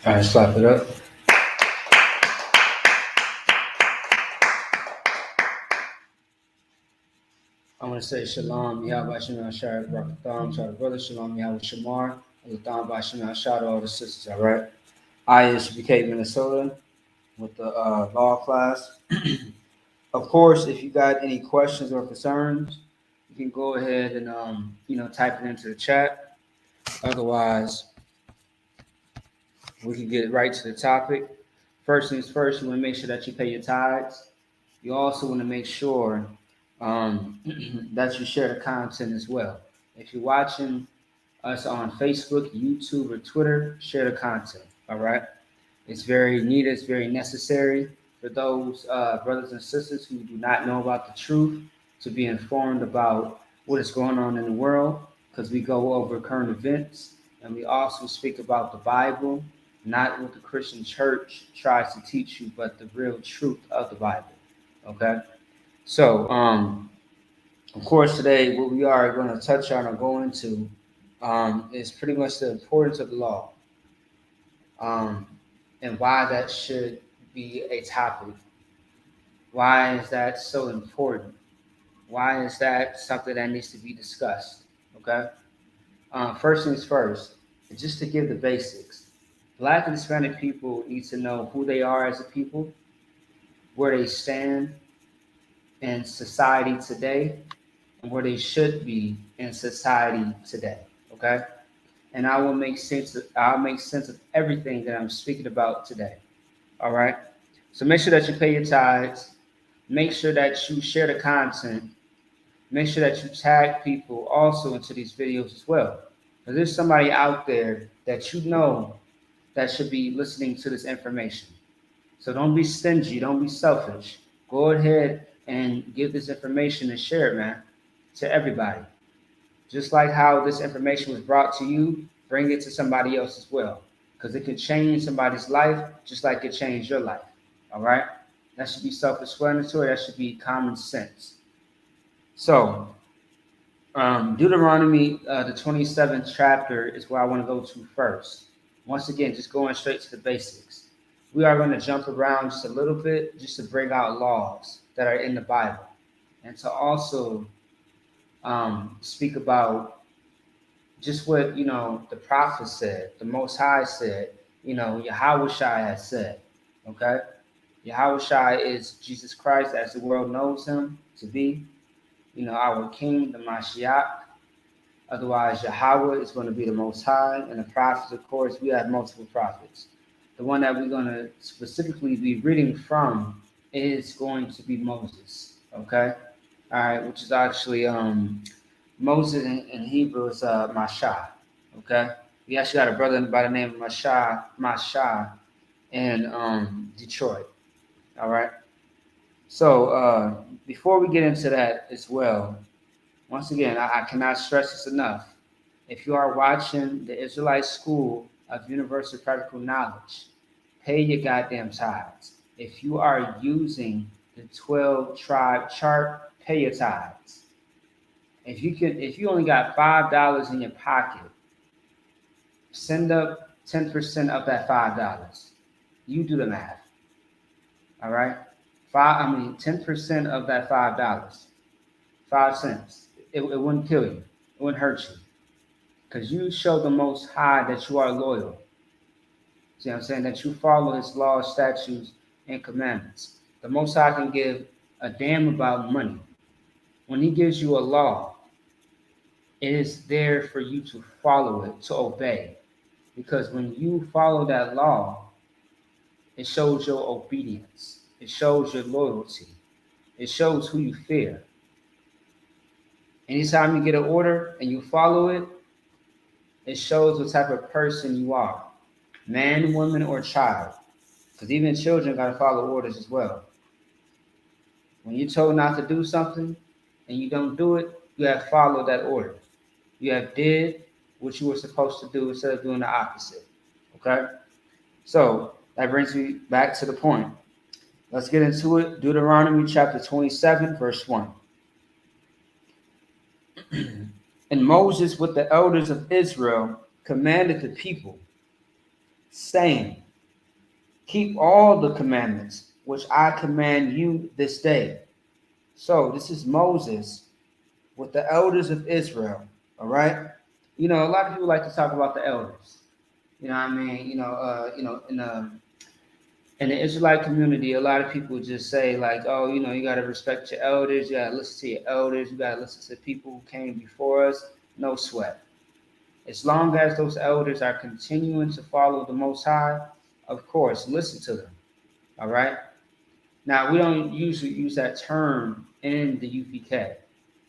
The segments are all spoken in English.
All right, slap it up. I want to say Shalom, Yahweh Shem Shai Barakatham, to our brother, Shalom, Yahweh Shamar, Alatham Bashim Shai to all the sisters, all right? I is BK Minnesota with the law class. Of course, if you got any questions or concerns, you can go ahead and type it into the chat. Otherwise, we can get right to the topic. First things first, you want to make sure that you pay your tithes. You also want to make sure that you share the content as well. If you're watching us on Facebook, YouTube, or Twitter, share the content. All right. It's very needed. It's very necessary for those brothers and sisters who do not know about the truth to be informed about what is going on in the world, because we go over current events and we also speak about the Bible, not what the Christian church tries to teach you, but the real truth of the Bible. Okay. So, of course, today what we are going to touch on or go into is pretty much the importance of the law, and why that should be a topic. Why is that so important? Why is that something that needs to be discussed? Okay. First things first, just to give the basics. Black and Hispanic people need to know who they are as a people, where they stand in society today, and where they should be in society today. Okay. And I'll make sense of everything that I'm speaking about today. All right. So make sure that you pay your tithes. Make sure that you share the content. Make sure that you tag people also into these videos as well. Because there's somebody out there that you know that should be listening to this information. So don't be stingy. Don't be selfish. Go ahead and give this information and share it, man, to everybody. Just like how this information was brought to you, bring it to somebody else as well. Because it can change somebody's life just like it changed your life. All right? That should be self-explanatory. That should be common sense. So, Deuteronomy, the 27th chapter, is where I want to go to first. Once again, just going straight to the basics. We are going to jump around just a little bit just to bring out laws that are in the Bible and to also speak about just what the prophet said, the Most High said, Yahweh Shai has said. Okay, Yahweh Shai is Jesus Christ as the world knows him to be. Our King, the Mashiach. Otherwise, Yahweh is going to be the Most High, and the prophets, of course, we have multiple prophets. The one that we're going to specifically be reading from is going to be Moses. Okay, all right, which is actually Moses in Hebrew is Masha. Okay, we actually got a brother by the name of Masha in Detroit. All right. So before we get into that as well, once again, I cannot stress this enough. If you are watching the Israelite School of Universal Practical Knowledge, pay your goddamn tithes. If you are using the 12 tribe chart, pay your tithes. If you only got $5 in your pocket, send up 10% of that $5. You do the math. All right? 10% of that $5. 5 cents. It wouldn't kill you. It wouldn't hurt you. Because you show the Most High that you are loyal. See what I'm saying? That you follow his laws, statutes, and commandments. The Most High can give a damn about money. When he gives you a law, it is there for you to follow it, to obey. Because when you follow that law, it shows your obedience. It shows your loyalty. It shows who you fear. Anytime you get an order and you follow it, it shows what type of person you are. Man, woman, or child. Because even children got to follow orders as well. When you're told not to do something and you don't do it, you have followed that order. You have did what you were supposed to do instead of doing the opposite. Okay? So that brings me back to the point. Let's get into it. Deuteronomy chapter 27, verse 1. And Moses with the elders of Israel commanded the people, saying, keep all the commandments which I command you this day. So this is Moses with the elders of Israel. All right. A lot of people like to talk about the elders. You know what I mean? In the Israelite community, a lot of people just say like, oh, you got to respect your elders. You got to listen to your elders. You got to listen to people who came before us. No sweat. As long as those elders are continuing to follow the Most High, of course, listen to them. All right. Now, we don't usually use that term in the UPK,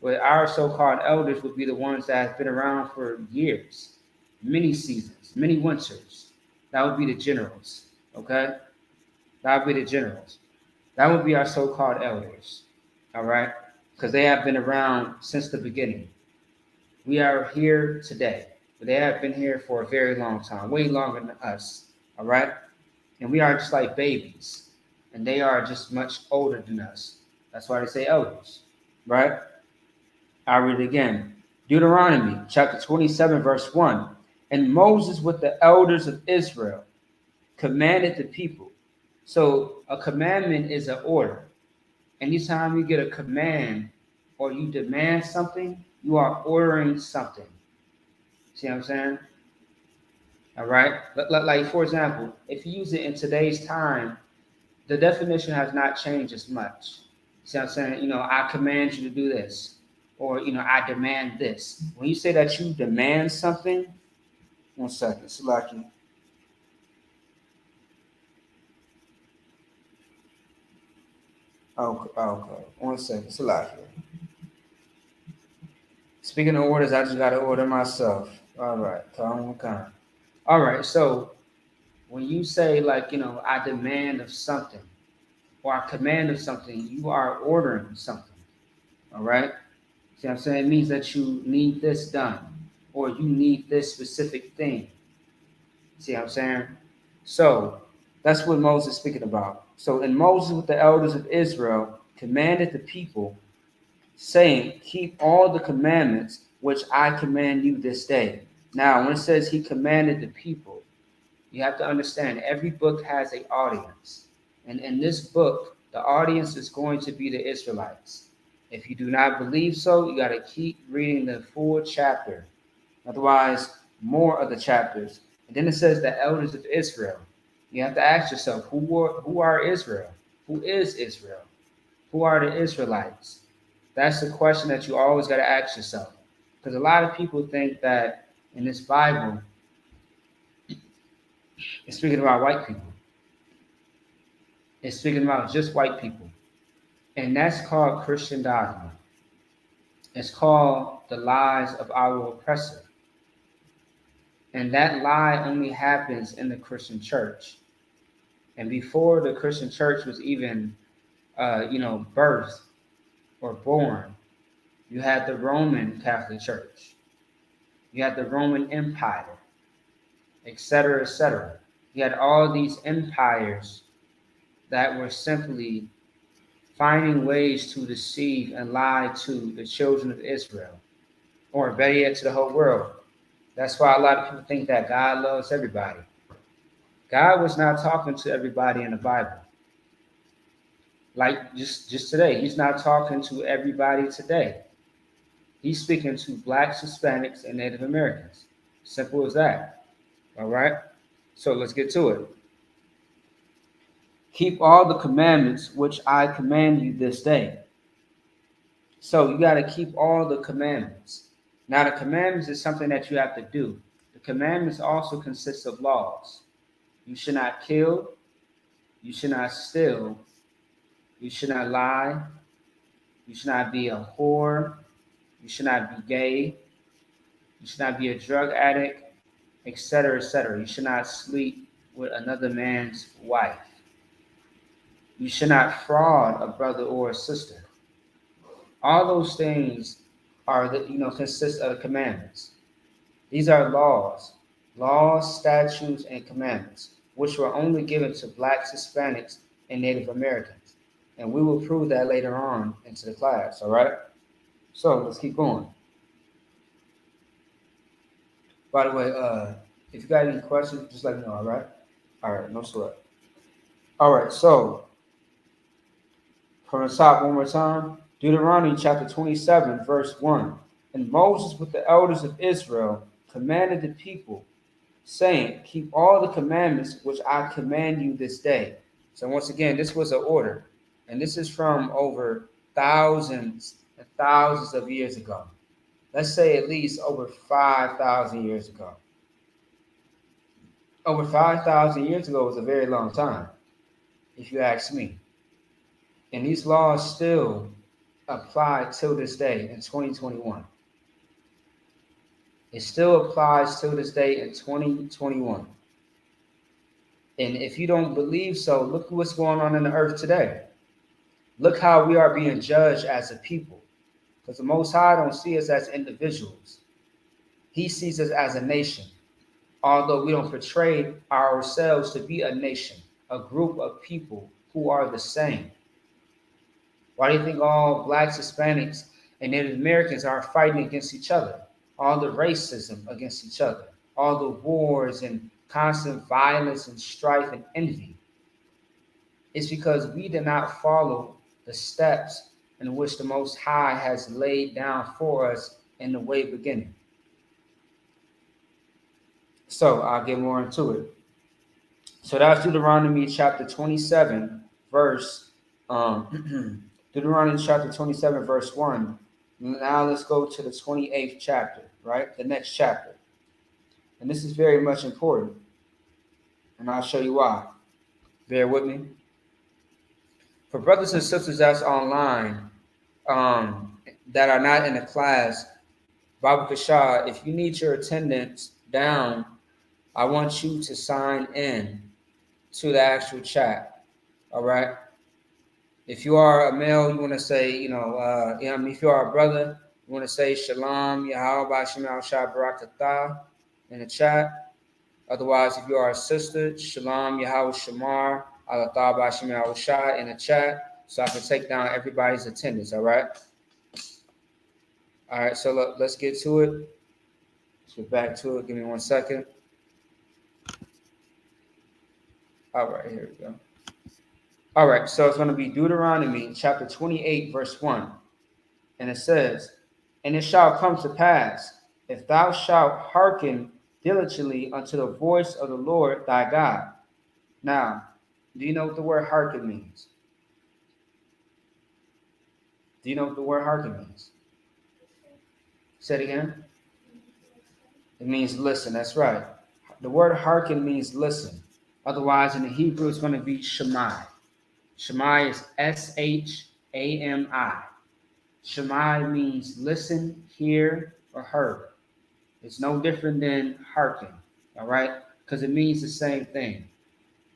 but our so-called elders would be the ones that have been around for years, many seasons, many winters. That would be the generals. Okay. That would be the generals. That would be our so-called elders. All right. Because they have been around since the beginning. We are here today, but they have been here for a very long time, way longer than us. All right. And we are just like babies, and they are just much older than us. That's why they say elders, right? I'll read it again. Deuteronomy chapter 27, verse 1. And Moses with the elders of Israel commanded the people. So a commandment is an order. Anytime you get a command or you demand something, you are ordering something. See what I'm saying? All right. Like for example, if you use it in today's time, the definition has not changed as much. See what I'm saying? I command you to do this, or I demand this. When you say that you demand something, 1 second, Salaki. Okay. 1 second, Salaki. Speaking of orders, I just got to order myself. All right, calm. All right, so when you say like I demand of something or I command of something, you are ordering something. All right. See what I'm saying? It means that you need this done or you need this specific thing. See what I'm saying? So that's what Moses is speaking about. So, and Moses with the elders of Israel commanded the people, saying, keep all the commandments which I command you this day. Now, when it says he commanded the people, you have to understand every book has an audience. And in this book, the audience is going to be the Israelites. If you do not believe so, you got to keep reading the full chapter. Otherwise, more of the chapters. And then it says the elders of Israel. You have to ask yourself, who are Israel? Who is Israel? Who are the Israelites? That's the question that you always got to ask yourself. Because a lot of people think that in this Bible, it's speaking about white people. It's speaking about just white people. And that's called Christian dogma. It's called the lies of our oppressor. And that lie only happens in the Christian church. And before the Christian church was even, birthed or born, you had the Roman Catholic Church. You had the Roman Empire, etc., etc. You had all these empires that were simply finding ways to deceive and lie to the children of Israel, or better yet, to the whole world. That's why a lot of people think that God loves everybody. God was not talking to everybody in the Bible. Like just today, he's not talking to everybody today. He's speaking to blacks, Hispanics, and Native Americans. Simple as that. All right? So let's get to it. Keep all the commandments which I command you this day. So you got to keep all the commandments. Now, the commandments is something that you have to do. The commandments also consist of laws. You should not kill. You should not steal. You should not lie. You should not be a whore. You should not be gay. You should not be a drug addict, etc., etc. You should not sleep with another man's wife. You should not fraud a brother or a sister. All those things are consist of the commandments. These are laws, statutes, and commandments, which were only given to blacks, Hispanics, and Native Americans. And we will prove that later on into the class, all right? So let's keep going. By the way, if you got any questions, just let me know, all right? All right, no sweat. All right, so from the top one more time. Deuteronomy chapter 27, verse 1. And Moses with the elders of Israel commanded the people, saying, keep all the commandments which I command you this day. So once again, this was an order. And this is from over thousands and thousands of years ago. Let's say at least over 5,000 years ago. Over 5,000 years ago was a very long time, if you ask me. And these laws still apply till this day in 2021. It still applies till this day in 2021. And if you don't believe so, look what's going on in the earth today. Look how we are being judged as a people. Because the Most High don't see us as individuals. He sees us as a nation. Although we don't portray ourselves to be a nation, a group of people who are the same. Why do you think all blacks, Hispanics, and Native Americans are fighting against each other? All the racism against each other, all the wars and constant violence and strife and envy. It's because we did not follow the steps in which the Most High has laid down for us in the way beginning. So I'll get more into it. So that's Deuteronomy chapter 27, verse Deuteronomy chapter 27, verse 1. Now let's go to the 28th chapter, right? The next chapter. And this is very much important. And I'll show you why. Bear with me. For brothers and sisters that's online, that are not in the class, Baba Kashah, if you need your attendance down, I want you to sign in to the actual chat. All right. If you are a male, you want to say, if you are a brother, you want to say Shalom, Yahweh, Bashim al Shah Barakatah in the chat. Otherwise, if you are a sister, Shalom, Yahweh Shamar, Alatah Bashim al Shah in the chat, so I can take down everybody's attendance. All right. All right. So let's get to it. Let's get back to it. Give me 1 second. All right. Here we go. All right, so it's going to be Deuteronomy chapter 28, verse 1. And it says, and it shall come to pass, if thou shalt hearken diligently unto the voice of the Lord thy God. Now, do you know what the word hearken means? Do you know what the word hearken means? Say it again. It means listen. That's right. The word hearken means listen. Otherwise, in the Hebrew, it's going to be Shemai. Shemai is Shami. Shemai means listen, hear, or heard. It's no different than hearken, all right? Because it means the same thing.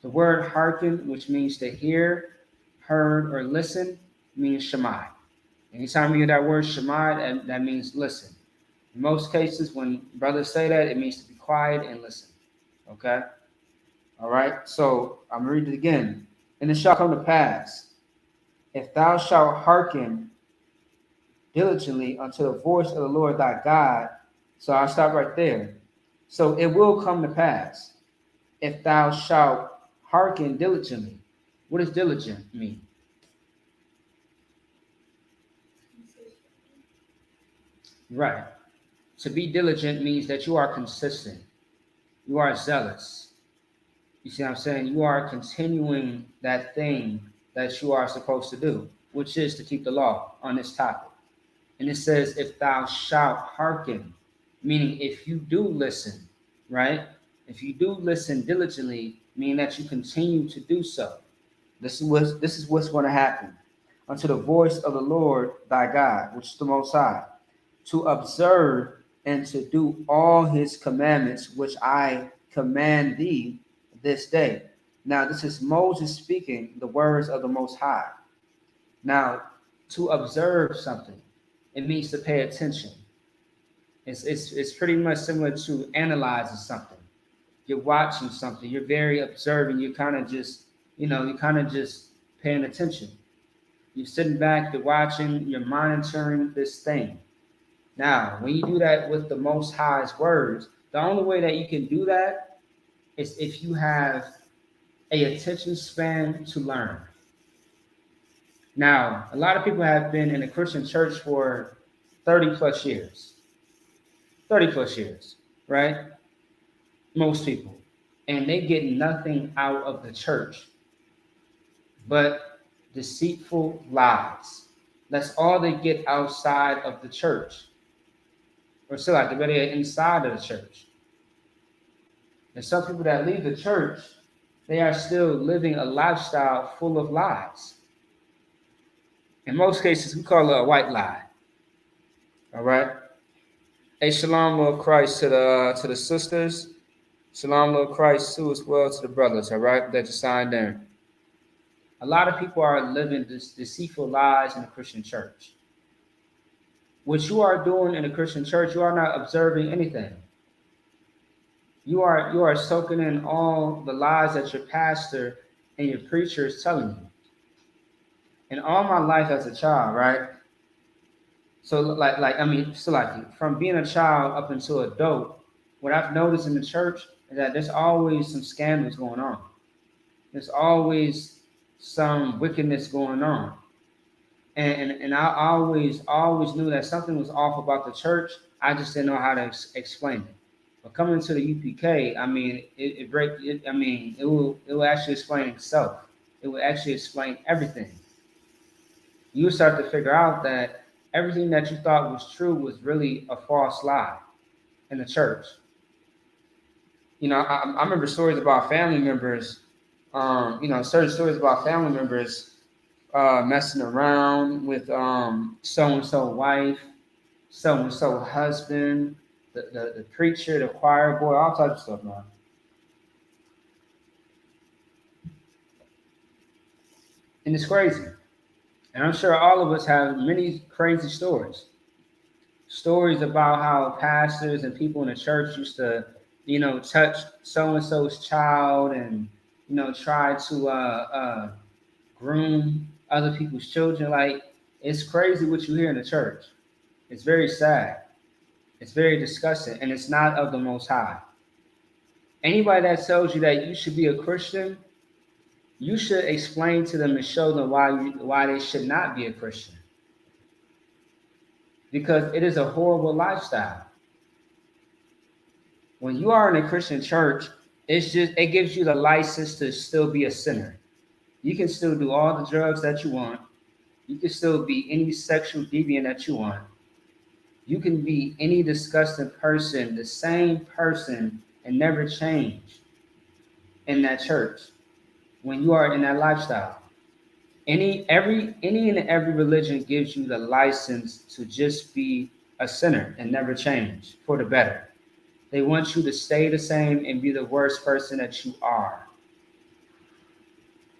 The word hearken, which means to hear, heard, or listen, means Shemai. Anytime you hear that word Shemai, that means listen. In most cases, when brothers say that, it means to be quiet and listen, okay? All right, so I'm going to read it again. And it shall come to pass, if thou shalt hearken diligently unto the voice of the Lord thy God. So I'll stop right there. So it will come to pass, if thou shalt hearken diligently. What does diligent mean? Right. To be diligent means that you are consistent. You are zealous. You see what I'm saying? You are continuing that thing that you are supposed to do, which is to keep the law on this topic. And it says, if thou shalt hearken, meaning if you do listen, right? If you do listen diligently, meaning that you continue to do so. This is what's going to happen. Unto the voice of the Lord thy God, which is the Most High, to observe and to do all his commandments, which I command thee this day. Now, this is Moses speaking the words of the Most High. Now, to observe something, it means to pay attention. It's pretty much similar to analyzing something. You're watching something, you're very observing, you're kind of just paying attention. You're sitting back, you're watching, you're monitoring this thing. Now, when you do that with the Most High's words, the only way that you can do that is if you have a attention span to learn. Now, a lot of people have been in a Christian church for 30 plus years. 30 plus years, right? Most people. And they get nothing out of the church but deceitful lies. That's all they get outside of the church. Or still like the inside of the church. And some people that leave the church, they are still living a lifestyle full of lies. In most cases, we call it a white lie. All right. Hey, shalom, Lord Christ, to the sisters. Shalom, Lord Christ, too, as well to the brothers. All right, that you signed in. A lot of people are living this deceitful lies in the Christian church. What you are doing in the Christian church, you are not observing anything. You are soaking in all the lies that your pastor and your preacher is telling you. And all my life as a child, right? So from being a child up until adult, what I've noticed in the church is that there's always some scandals going on. There's always some wickedness going on. And I always knew that something was off about the church. I just didn't know how to explain it. But coming to the UPK, I mean, it will actually explain itself. It will actually explain everything. You will start to figure out that everything that you thought was true was really a false lie in the church. You know, I remember stories about family members, certain stories about family members messing around with so-and-so wife, so-and-so husband, the preacher, the choir boy, all types of stuff, man. And it's crazy. And I'm sure all of us have many crazy stories. Stories about how pastors and people in the church used to, touch so-and-so's child and, try to groom other people's children. Like, it's crazy what you hear in the church. It's very sad. It's very disgusting, and it's not of the Most High. Anybody that tells you that you should be a Christian, you should explain to them and show them why they should not be a Christian. Because it is a horrible lifestyle. When you are in a Christian church, it gives you the license to still be a sinner. You can still do all the drugs that you want. You can still be any sexual deviant that you want. You can be any disgusting person, the same person, and never change in that church when you are in that lifestyle. Any and every religion gives you the license to just be a sinner and never change for the better. They want you to stay the same and be the worst person that you are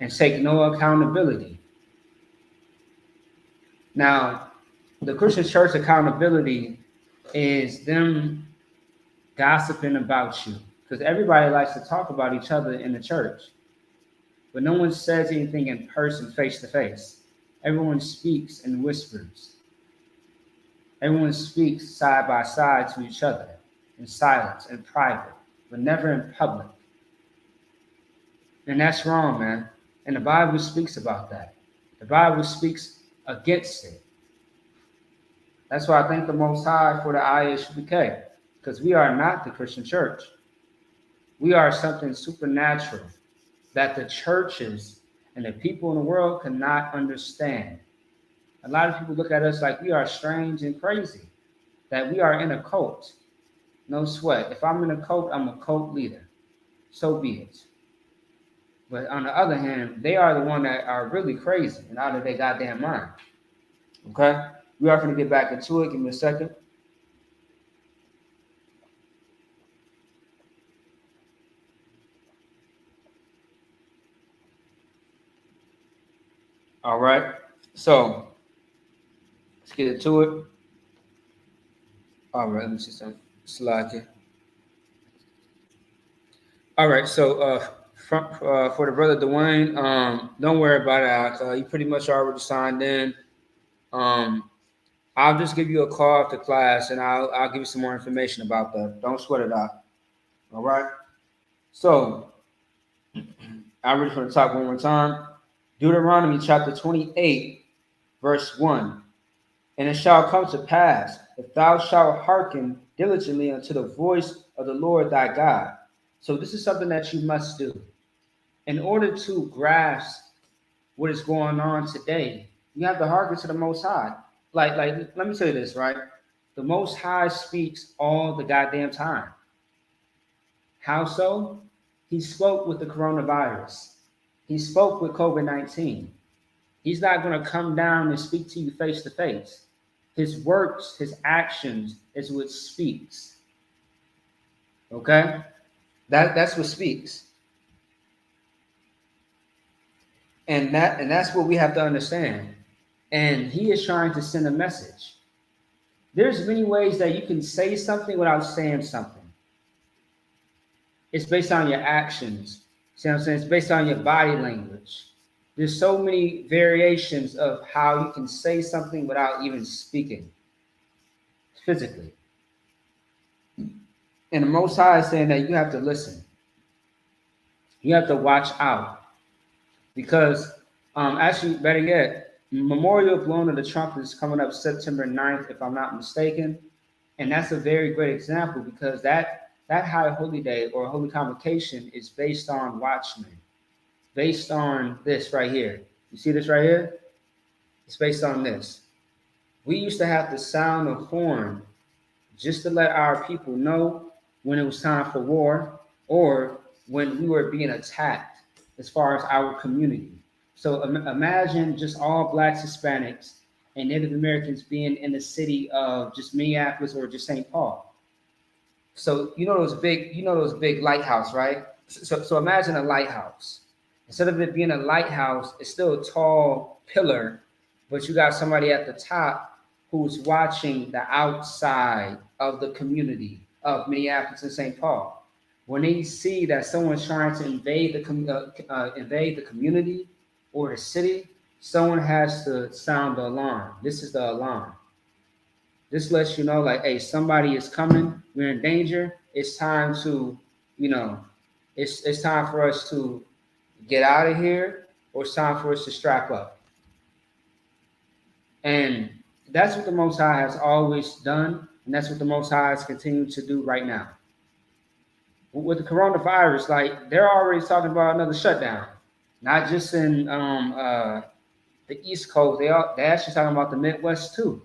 and take no accountability. Now, the Christian church accountability is them gossiping about you, because everybody likes to talk about each other in the church, but no one says anything in person, face to face. Everyone speaks in whispers. Everyone speaks side by side to each other in silence, in private, but never in public. And that's wrong, man. And the Bible speaks about that. The Bible speaks against it. That's why I thank the Most High for the ISUPK, because we are not the Christian church. We are something supernatural that the churches and the people in the world cannot understand. A lot of people look at us like we are strange and crazy, that we are in a cult. No sweat. If I'm in a cult, I'm a cult leader. So be it. But on the other hand, they are the one that are really crazy and out of their goddamn mind. Okay? We are going to get back into it. Give me a second. All right. So let's get into it. All right. Let me see some slide here. All right. So for the brother Dwayne, don't worry about it. You pretty much already signed in. I'll just give you a call after class, and I'll give you some more information about that. Don't sweat it out. All right. So I'll read from the top one more time. Deuteronomy chapter 28, verse 1. And it shall come to pass, if thou shalt hearken diligently unto the voice of the Lord thy God. So this is something that you must do. In order to grasp what is going on today, you have to hearken to the Most High. Like, let me tell you this, right? The Most High speaks all the goddamn time. How so? He spoke with the coronavirus. He spoke with COVID-19. He's not going to come down and speak to you face to face. His works, his actions is what speaks. Okay? That's what speaks. And that's what we have to understand. And he is trying to send a message. There's many ways that you can say something without saying something. It's based on your actions. See what I'm saying? It's based on your body language. There's so many variations of how you can say something without even speaking physically. And the Most High is saying that you have to listen. You have to watch out. Because, actually, better yet, Memorial blowing of the trumpet is coming up September 9th, if I'm not mistaken. And that's a very great example because that high holy day or holy convocation is based on watchmen, based on this right here. You see this right here? It's based on this. We used to have to sound a horn just to let our people know when it was time for war or when we were being attacked as far as our community. So imagine just all Blacks, Hispanics, and Native Americans being in the city of just Minneapolis or just St. Paul. So you know those big lighthouse, right? So imagine a lighthouse. Instead of it being a lighthouse, it's still a tall pillar, but you got somebody at the top who's watching the outside of the community of Minneapolis and St. Paul. When they see that someone's trying to invade the community or the city, someone has to sound the alarm. This is the alarm. This lets you know, like, hey, somebody is coming. We're in danger. It's time to, it's time for us to get out of here, or it's time for us to strap up. And that's what the Most High has always done, and that's what the Most High is continuing to do right now. With the coronavirus, like they're already talking about another shutdown, not just in the East Coast. They're actually talking about the Midwest too,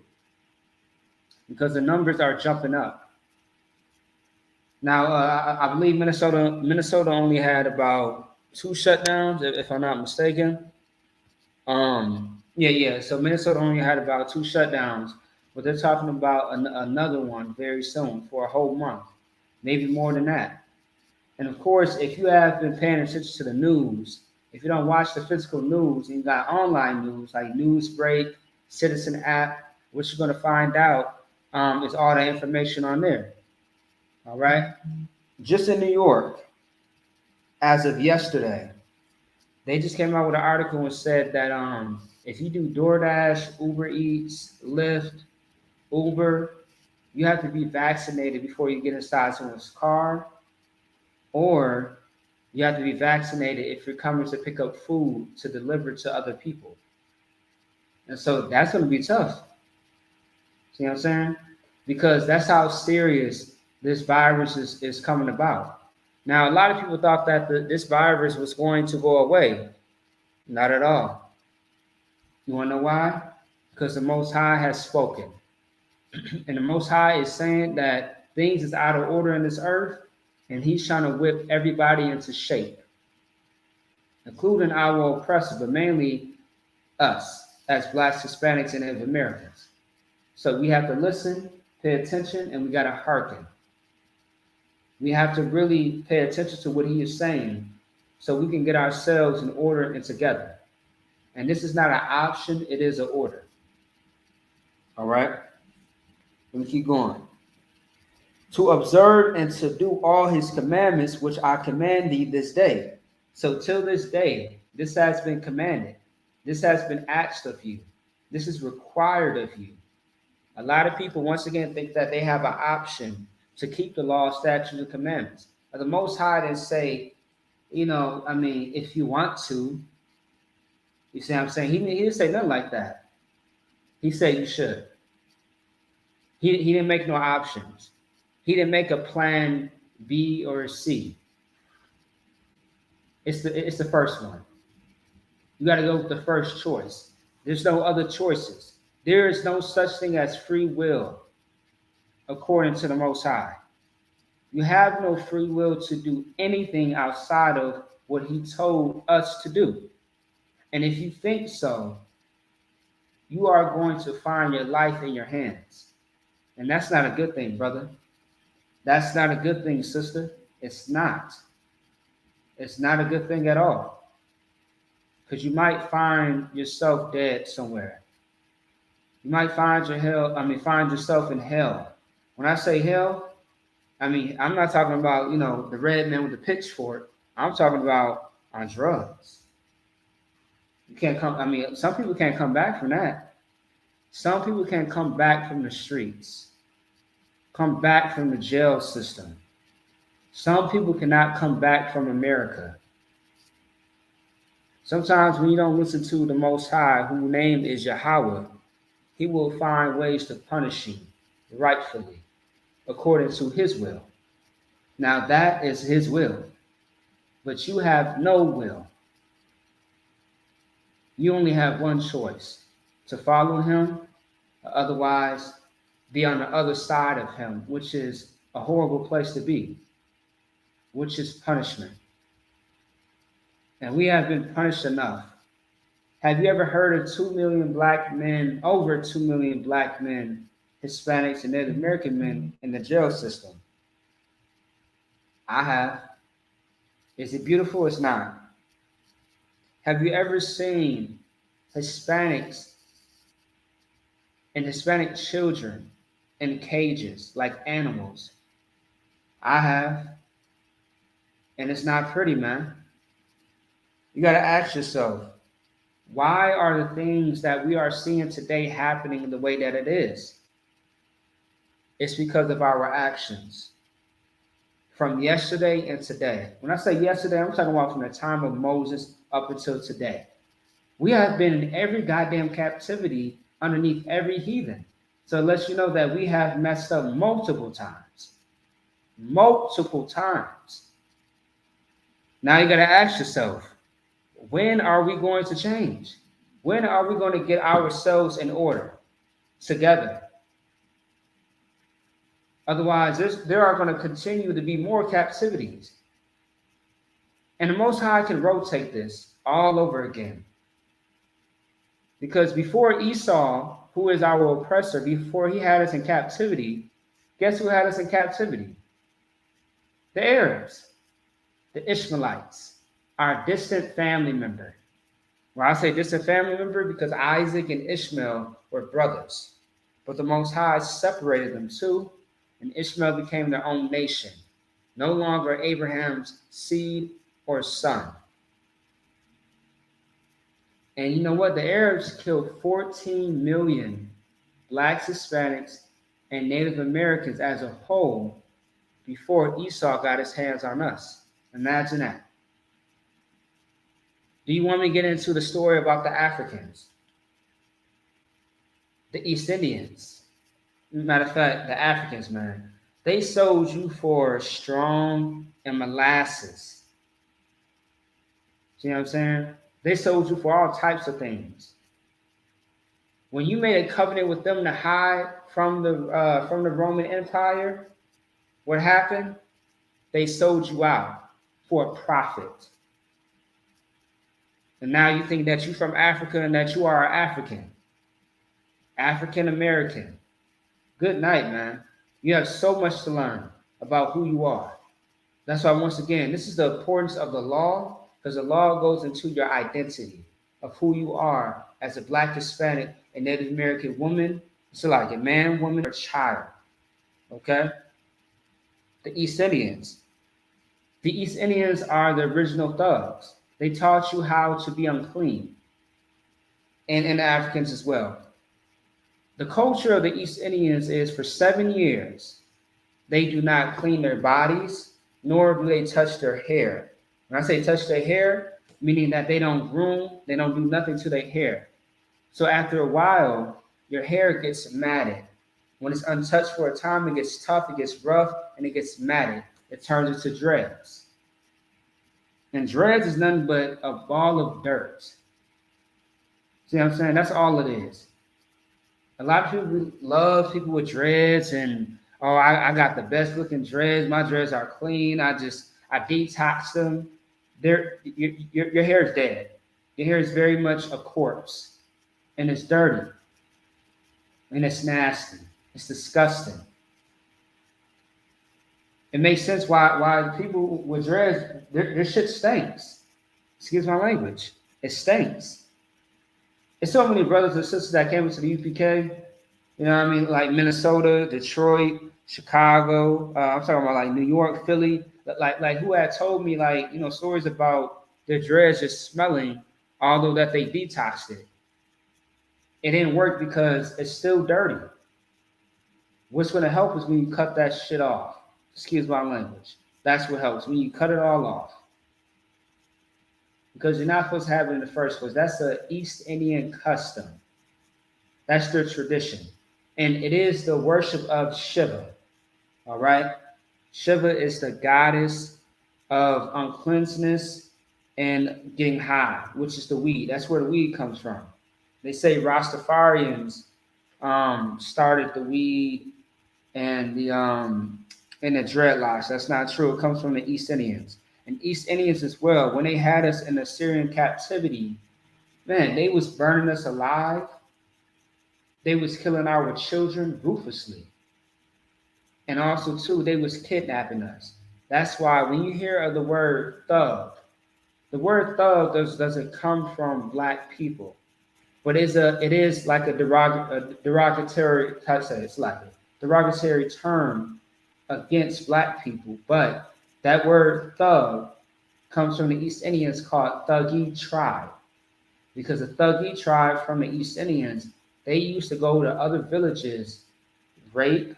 because the numbers are jumping up. Now, I believe Minnesota only had about 2 shutdowns, if I'm not mistaken. Yeah. So Minnesota only had about 2 shutdowns, but they're talking about another one very soon for a whole month, maybe more than that. And of course, if you have been paying attention to the news, if you don't watch the physical news and you got online news like Newsbreak, Citizen app, what you're going to find out is all the information on there. All right. Just in New York, as of yesterday, they just came out with an article and said that if you do DoorDash, Uber Eats, Lyft, Uber, you have to be vaccinated before you get inside someone's car, or you have to be vaccinated if you're coming to pick up food to deliver to other people. And so that's going to be tough. See what I'm saying? Because that's how serious this virus is coming about. Now, a lot of people thought that this virus was going to go away. Not at all. You want to know why? Because the Most High has spoken. And the Most High is saying that things is out of order in this earth, and he's trying to whip everybody into shape, including our oppressors, but mainly us as Blacks, Hispanics, and Native Americans. So we have to listen, pay attention, and we got to hearken. We have to really pay attention to what he is saying so we can get ourselves in order and together. And this is not an option, it is an order. All right? Let me keep going. To observe and to do all his commandments, which I command thee this day. So till this day, this has been commanded. This has been asked of you. This is required of you. A lot of people, once again, think that they have an option to keep the law, statutes, and commandments. But the Most High didn't say, I mean, if you want to, you see what I'm saying? He didn't say nothing like that. He said you should. He didn't make no options. He didn't make a plan B or C. It's the first one. You got to go with the first choice. There's no other choices. There is no such thing as free will according to the Most High. You have no free will to do anything outside of what He told us to do. And if you think so, you are going to find your life in your hands. And that's not a good thing, brother. That's not a good thing, sister. It's not. It's not a good thing at all. Because you might find yourself dead somewhere. You might find yourself in hell. When I say hell, I'm not talking about, the red man with the pitchfork. I'm talking about on drugs. You can't come, some people can't come back from that. Some people can't come back from the streets, come back from the jail system. Some people cannot come back from America. Sometimes when you don't listen to the Most High, whose name is Yahweh, He will find ways to punish you rightfully, according to His will. Now that is His will, but you have no will. You only have one choice: to follow Him, or otherwise be on the other side of Him, which is a horrible place to be, which is punishment. And we have been punished enough. Have you ever heard of 2 million black men, over 2 million black men, Hispanics, and Native American men in the jail system? I have. Is it beautiful? It's not. Have you ever seen Hispanics and Hispanic children in cages like animals? I have. And it's not pretty, man. You got to ask yourself, why are the things that we are seeing today happening the way that it is? It's because of our actions from yesterday and today. When I say yesterday, I'm talking about from the time of Moses up until today. We have been in every goddamn captivity underneath every heathen. So it lets you know that we have messed up multiple times. Multiple times. Now you got to ask yourself, when are we going to change? When are we going to get ourselves in order together? Otherwise, there are going to continue to be more captivities. And the Most High can rotate this all over again. Because before Esau, who is our oppressor, before he had us in captivity, guess who had us in captivity? The Arabs, the Ishmaelites, our distant family member. Well, I say distant family member because Isaac and Ishmael were brothers. But the Most High separated them too, and Ishmael became their own nation, no longer Abraham's seed or son. And you know what? The Arabs killed 14 million blacks, Hispanics, and Native Americans as a whole before Esau got his hands on us. Imagine that. Do you want me to get into the story about the Africans? The East Indians. Matter of fact, the Africans, man. They sold you for strong and molasses. See what I'm saying? They sold you for all types of things. When you made a covenant with them to hide from the Roman Empire, what happened? They sold you out for a profit. And now you think that you're from Africa and that you are African. African American. Good night, man. You have so much to learn about who you are. That's why, once again, this is the importance of the law, because the law goes into your identity of who you are as a Black, Hispanic, and Native American woman. It's like a man, woman, or child. Okay? The East Indians. The East Indians are the original thugs. They taught you how to be unclean. And the Africans as well. The culture of the East Indians is for 7 years, they do not clean their bodies, nor do they touch their hair. When I say touch their hair, meaning that they don't groom, they don't do nothing to their hair. So after a while, your hair gets matted. When it's untouched for a time, it gets tough, it gets rough, and it gets matted. It turns into dreads. And dreads is nothing but a ball of dirt. See what I'm saying? That's all it is. A lot of people love people with dreads and oh, I got the best looking dreads. My dreads are clean. I detox them. Your hair is dead. Your hair is very much a corpse, and it's dirty, and it's nasty. It's disgusting. It makes sense why people with dreads their shit stinks. Excuse my language. It stinks. There's so many brothers and sisters that came into the UPK. You know what I mean? Like Minnesota, Detroit, Chicago. I'm talking about like New York, Philly. Like who had told me like stories about their dreads just smelling, although that they detoxed it. It didn't work because it's still dirty. What's going to help is when you cut that shit off. Excuse my language. That's what helps when you cut it all off. Because you're not supposed to have it in the first place. That's the East Indian custom. That's their tradition. And it is the worship of Shiva. All right? Shiva is the goddess of uncleanness and getting high, which is the weed. That's where the weed comes from. They say Rastafarians started the weed and the dreadlocks. That's not true. It comes from the East Indians. And East Indians as well. When they had us in Assyrian captivity, man, they was burning us alive. They was killing our children ruthlessly. And also, too, they was kidnapping us. That's why when you hear of the word thug, the word thug doesn't come from black people. But it is like a derogatory, how to say it's like a derogatory term against black people. But that word thug comes from the East Indians called Thuggee tribe. Because the Thuggee tribe from the East Indians, they used to go to other villages, rape,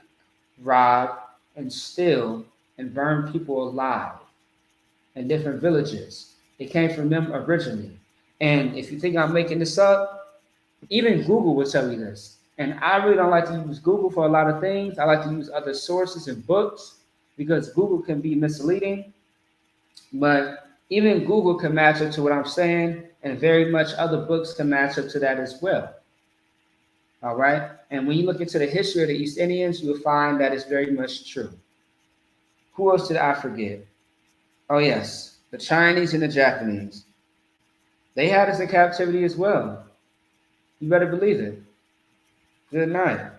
rob, and steal, and burn people alive in different villages. It came from them originally. And if you think I'm making this up, even Google will tell you this. And I really don't like to use Google for a lot of things. I like to use other sources and books because Google can be misleading. But even Google can match up to what I'm saying, and very much other books can match up to that as well. All right. And when you look into the history of the East Indians, you'll find that it's very much true. Who else did I forget? Oh, yes, the Chinese and the Japanese. They had us in captivity as well. You better believe it. Good night.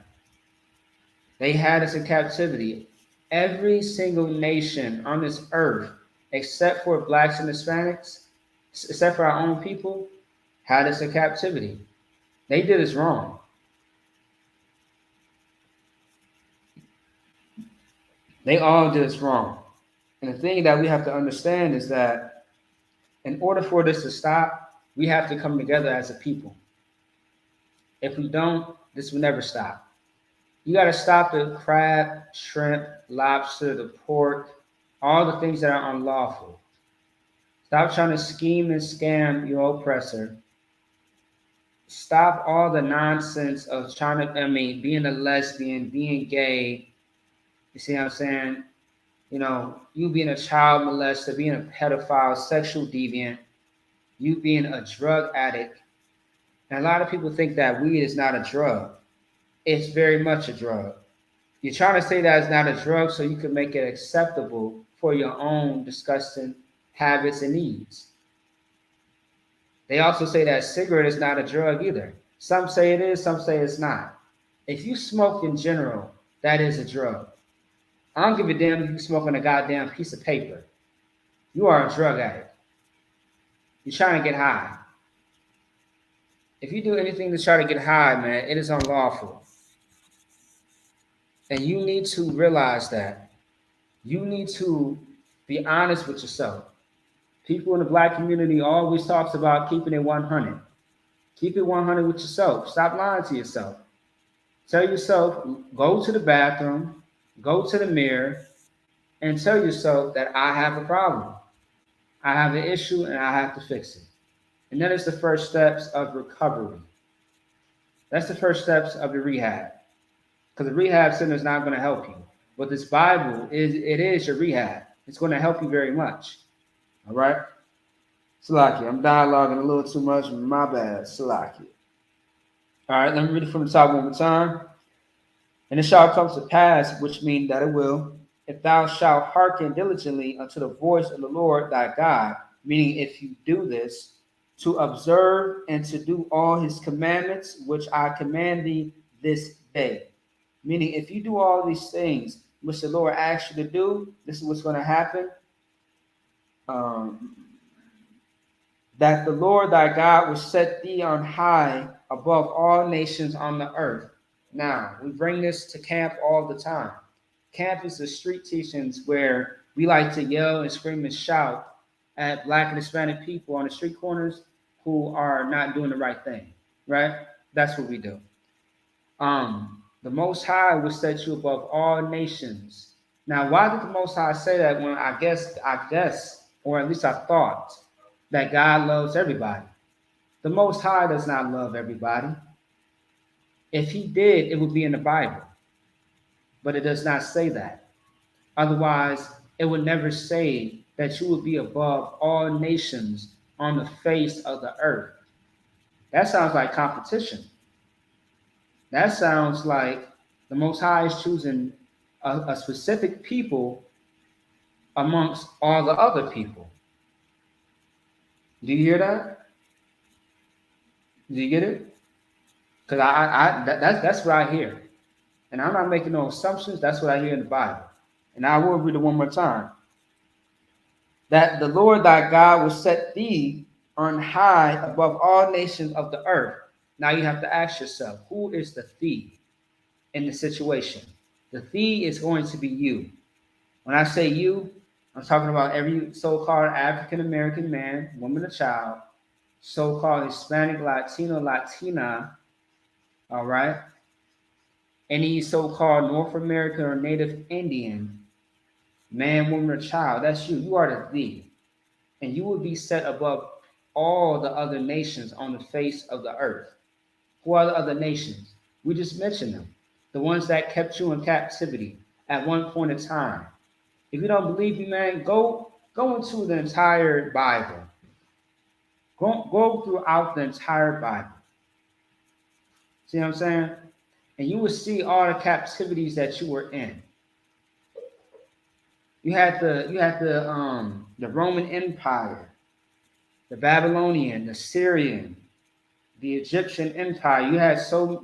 They had us in captivity. Every single nation on this earth, except for blacks and Hispanics, except for our own people, had us in captivity. They did us wrong. They all did us wrong. And the thing that we have to understand is that in order for this to stop, we have to come together as a people. If we don't, this will never stop. You got to stop the crab, shrimp, lobster, the pork, all the things that are unlawful. Stop trying to scheme and scam your oppressor. Stop all the nonsense of trying to, being a lesbian, being gay. You see what I'm saying? You being a child molester, being a pedophile, sexual deviant, you being a drug addict. And a lot of people think that weed is not a drug. It's very much a drug. You're trying to say that it's not a drug so you can make it acceptable for your own disgusting habits and needs. They also say that cigarette is not a drug either. Some say it is, some say it's not. If you smoke in general, that is a drug. I don't give a damn if you're smoking a goddamn piece of paper. You are a drug addict. You're trying to get high. If you do anything to try to get high, man, it is unlawful. And you need to realize that. You need to be honest with yourself. People in the black community always talks about keeping it 100. Keep it 100 with yourself. Stop lying to yourself. Tell yourself, go to the bathroom, go to the mirror, and tell yourself that I have a problem. I have an issue and I have to fix it. And that is the first steps of recovery. That's the first steps of the rehab. Because the rehab center is not going to help you. But this Bible is your rehab. It's going to help you very much. All right? Salaki, I'm dialoguing a little too much. My bad. Salaki. All right, let me read it from the top one more time. And it shall come to pass, which means that it will, if thou shalt hearken diligently unto the voice of the Lord thy God, meaning if you do this, to observe and to do all his commandments, which I command thee this day. Meaning, if you do all these things which the Lord asks you to do, this is what's going to happen. That the Lord thy God will set thee on high above all nations on the earth. Now, we bring this to camp all the time. Camp is the street teachings where we like to yell and scream and shout at Black and Hispanic people on the street corners who are not doing the right thing, right? That's what we do. The Most High will set you above all nations. Now, why did the Most High say that when I guess, or at least I thought that God loves everybody? The Most High does not love everybody. If he did, it would be in the Bible. But it does not say that. Otherwise, it would never say that you would be above all nations on the face of the earth. That sounds like competition. That sounds like the Most High is choosing a specific people amongst all the other people. Do you hear that? Do you get it? Because that's what I hear. And I'm not making no assumptions. That's what I hear in the Bible. And I will read it one more time. That the Lord thy God will set thee on high above all nations of the earth. Now you have to ask yourself, who is the thee in the situation? The thee is going to be you. When I say you, I'm talking about every so-called African-American man, woman, or child, so-called Hispanic, Latino, Latina, all right? Any so-called North American or Native Indian, man, woman, or child, that's you. You are the thee. And you will be set above all the other nations on the face of the earth. Who are the other nations? We just mentioned them. The ones that kept you in captivity at one point in time. If you don't believe me, man, go into the entire Bible. Go throughout the entire Bible. See what I'm saying? And you will see all the captivities that you were in. You had the Roman Empire, the Babylonian, the Syrian, the Egyptian Empire. You had so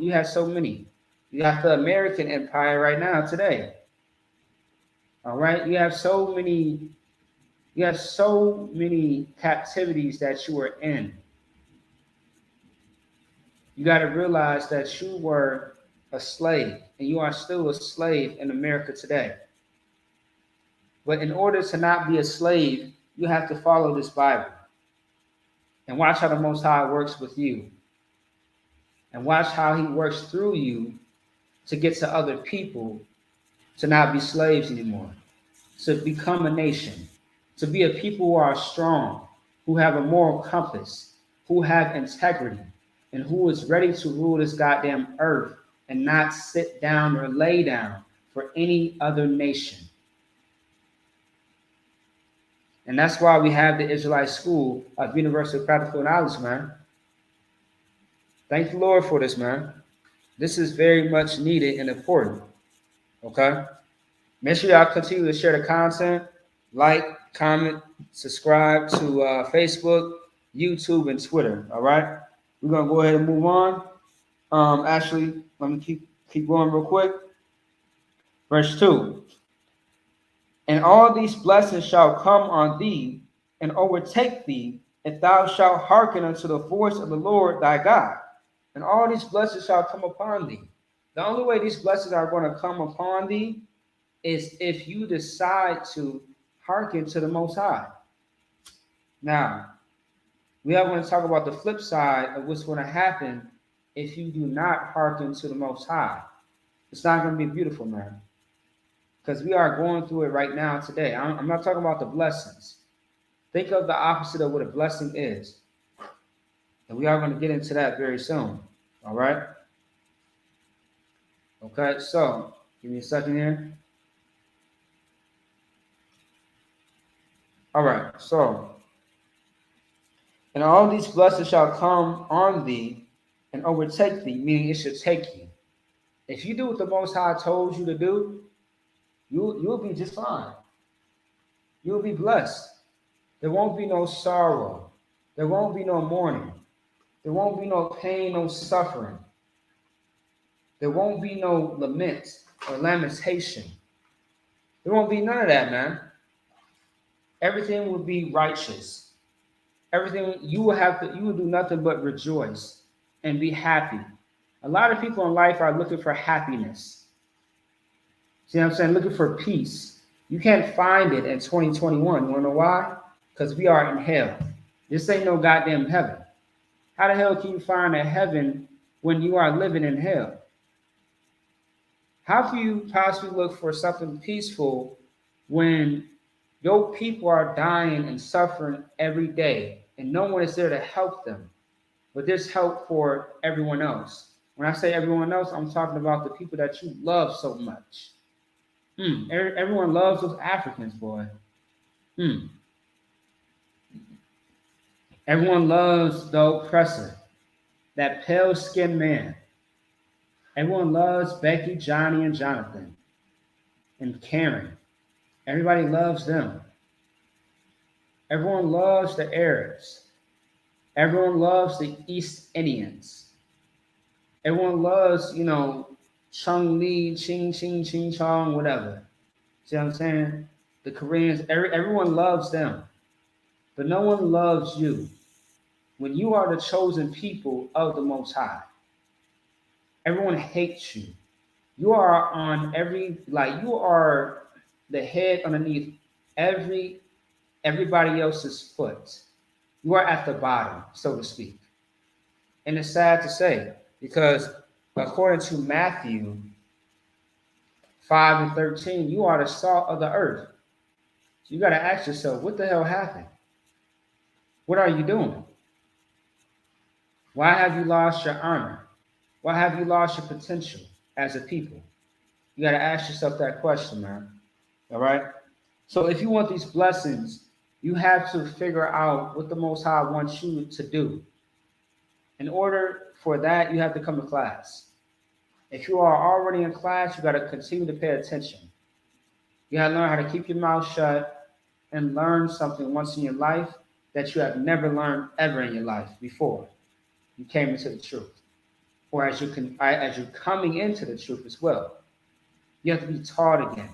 many. You got the American Empire right now today. All right, you have so many captivities that you were in. You got to realize that you were a slave, and you are still a slave in America today. But in order to not be a slave, you have to follow this Bible. And watch how the Most High works with you. And watch how he works through you to get to other people to not be slaves anymore, to become a nation, to be a people who are strong, who have a moral compass, who have integrity, and who is ready to rule this goddamn earth and not sit down or lay down for any other nation. And that's why we have the Israelite School of Universal Practical Knowledge, man. Thank the Lord for this, man. This is very much needed and important. Okay? Make sure y'all continue to share the content, like, comment, subscribe to Facebook, YouTube, and Twitter. All right? We're gonna go ahead and move on. Actually, let me keep going real quick. Verse 2. And all these blessings shall come on thee and overtake thee if thou shalt hearken unto the voice of the Lord thy God. And all these blessings shall come upon thee. The only way these blessings are going to come upon thee is if you decide to hearken to the Most High. Now, we are going to talk about the flip side of what's going to happen if you do not hearken to the Most High. It's not going to be beautiful, man. Because we are going through it right now today. I'm not talking about the blessings. Think of the opposite of what a blessing is. And we are going to get into that very soon. All right? Okay, so give me a second here. All right, so, and all these blessings shall come on thee and overtake thee, meaning it should take you. If you do what the Most High told you to do, you'll be just fine. You'll be blessed. There won't be no sorrow. There won't be no mourning. There won't be no pain, no suffering. There won't be no lament or lamentation. There won't be none of that, man. Everything will be righteous. Everything you will do nothing but rejoice and be happy. A lot of people in life are looking for happiness. See what I'm saying? Looking for peace. You can't find it in 2021. You want to know why? Because we are in hell. This ain't no goddamn heaven. How the hell can you find a heaven when you are living in hell? How can you possibly look for something peaceful when your people are dying and suffering every day and no one is there to help them? But there's help for everyone else. When I say everyone else, I'm talking about the people that you love so much. Everyone loves those Africans, boy. Everyone loves the oppressor, that pale-skinned man. Everyone loves Becky, Johnny, and Jonathan, and Karen. Everybody loves them. Everyone loves the Arabs. Everyone loves the East Indians. Everyone loves, Chung Li, Ching Ching Ching Chong, whatever. See what I'm saying? The Koreans, everyone loves them. But no one loves you. When you are the chosen people of the Most High, everyone hates you. You are you are the head underneath everybody else's foot. You are at the bottom, so to speak. And it's sad to say, because according to Matthew 5:13, you are the salt of the earth. So you got to ask yourself, what the hell happened? What are you doing? Why have you lost your honor? Why have you lost your potential as a people? You got to ask yourself that question, man. All right? So if you want these blessings, you have to figure out what the Most High wants you to do. In order for that, you have to come to class. If you are already in class, you got to continue to pay attention. You got to learn how to keep your mouth shut and learn something once in your life that you have never learned ever in your life before you came into the truth, or as you're coming into the truth as well. You have to be taught again.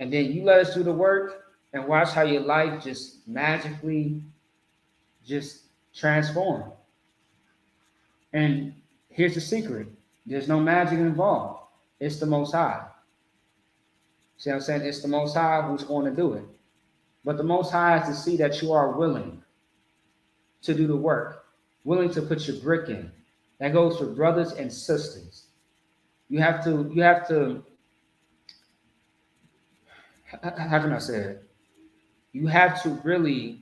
And then you let us do the work and watch how your life just magically just transform. And here's the secret. There's no magic involved. It's the Most High. See what I'm saying? It's the Most High who's going to do it. But the Most High has to see that you are willing to do the work, willing to put your brick in. That goes for brothers and sisters. You have to, how can I say it? You have to really,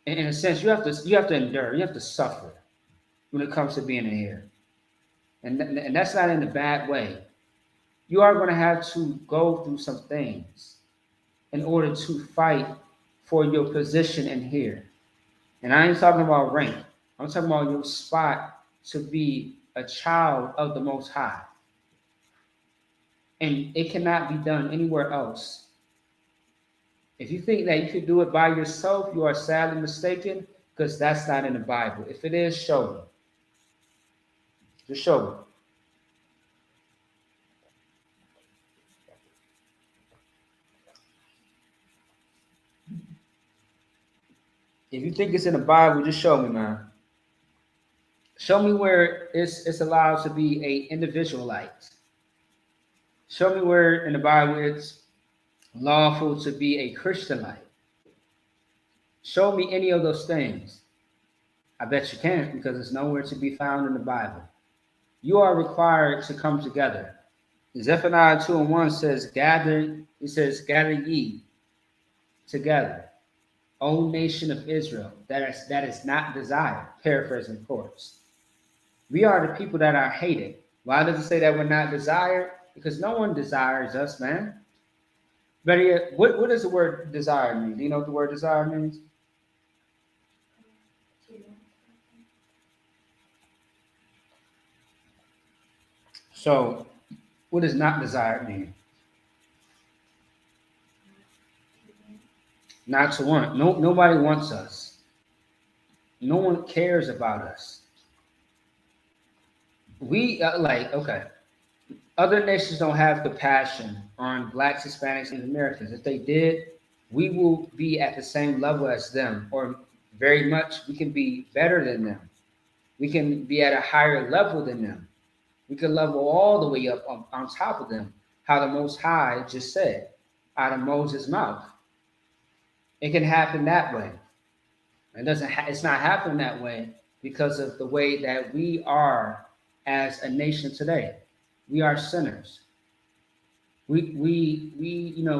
in a sense, you have to endure, you have to suffer when it comes to being in here. And that's not in a bad way. You are going to have to go through some things in order to fight for your position in here. And I ain't talking about rank. I'm talking about your spot to be a child of the Most High. And it cannot be done anywhere else. If you think that you could do it by yourself, you are sadly mistaken, because that's not in the Bible. If it is, show me. Just show me. If you think it's in the Bible, just show me, man. Show me where it's allowed to be a individualite. Show me where in the Bible it's lawful to be a Christianite. Show me any of those things. I bet you can't, because it's nowhere to be found in the Bible. You are required to come together. Zephaniah 2:1 says, gather ye together. O nation of Israel, that is not desired. Paraphrasing, of course. We are the people that are hated. Why does it say that we're not desired? Because no one desires us, man. But yet, what does the word desire mean? Do you know what the word desire means? So, what does not desired mean? Not to want. No, nobody wants us. No one cares about us. We like okay. Other nations don't have compassion on blacks, Hispanics, and Americans. If they did, we will be at the same level as them, or very much we can be better than them. We can be at a higher level than them. We can level all the way up on top of them. How the Most High just said out of Moses' mouth. It can happen that way. It doesn't. It's not happening that way because of the way that we are as a nation today. We are sinners. We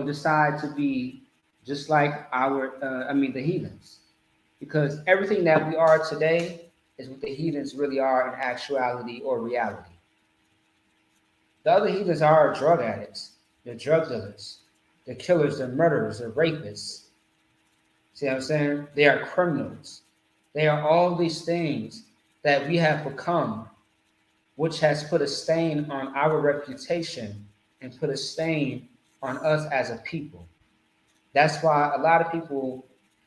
decide to be just like the heathens, because everything that we are today is what the heathens really are in actuality or reality. The other heathens are drug addicts, they're drug dealers, they're killers, they're murderers, they're rapists. See what I'm saying? They are criminals. They are all these things that we have become, which has put a stain on our reputation and put a stain on us as a people. That's why a lot of people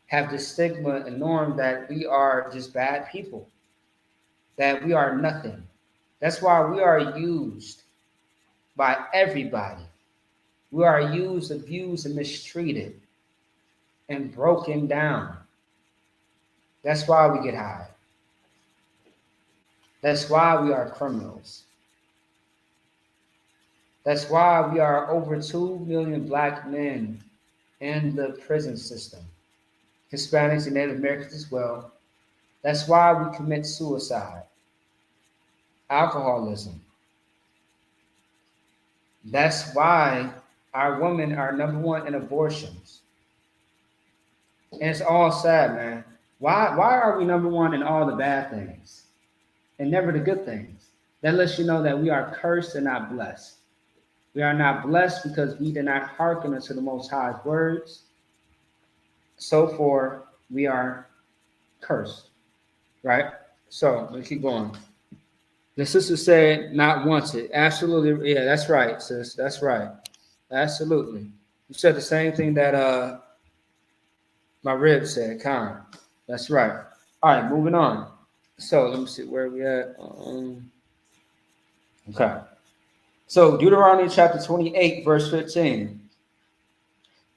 have this stigma and norm that we are just bad people, that we are nothing. That's why we are used by everybody. We are used, abused, and mistreated and broken down. That's why we get high. That's why we are criminals. That's why we are over 2 million black men in the prison system, Hispanics and Native Americans as well. That's why we commit suicide, alcoholism. That's why our women are number one in abortions. And it's all sad, man. Why are we number one in all the bad things and never the good things? That lets you know that we are cursed and not blessed. We are not blessed because we did not hearken unto the Most High's words. So for we are cursed, right? So let's keep going. The sister said, "Not wanted." Absolutely, yeah, that's right, sis. That's right. Absolutely. You said the same thing that my rib said, Con. That's right. All right, moving on. So let me see where we at. Okay. So Deuteronomy chapter 28, verse 15.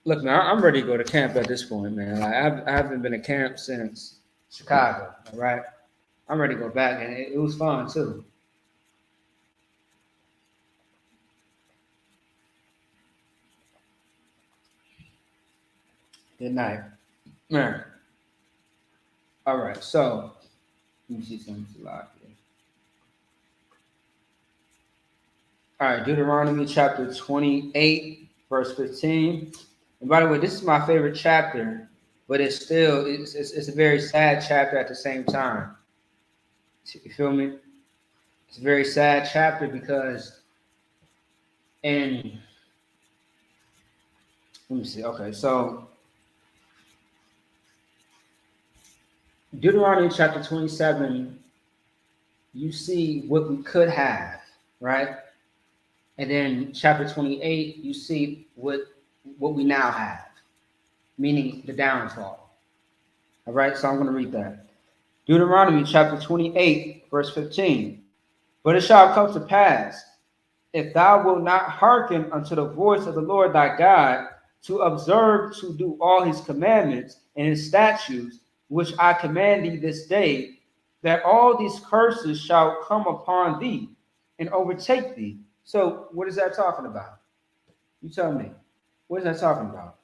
Look, man, I'm ready to go to camp at this point, man. I haven't been to camp since Chicago, all right? I'm ready to go back, and it was fun, too. Good night. Man. All right, so let me see something to lock here. All right, Deuteronomy chapter 28, verse 15. And by the way, this is my favorite chapter, but it's a very sad chapter at the same time. You feel me? It's a very sad chapter because in let me see. Okay, so Deuteronomy chapter 27, you see what we could have, right? And then chapter 28, you see what we now have, meaning the downfall. All right, so I'm going to read that. Deuteronomy chapter 28, verse 15. But it shall come to pass, if thou wilt not hearken unto the voice of the Lord thy God, to observe to do all his commandments and his statutes, which I command thee this day, that all these curses shall come upon thee and overtake thee. So what is that talking about? You tell me. What is that talking about?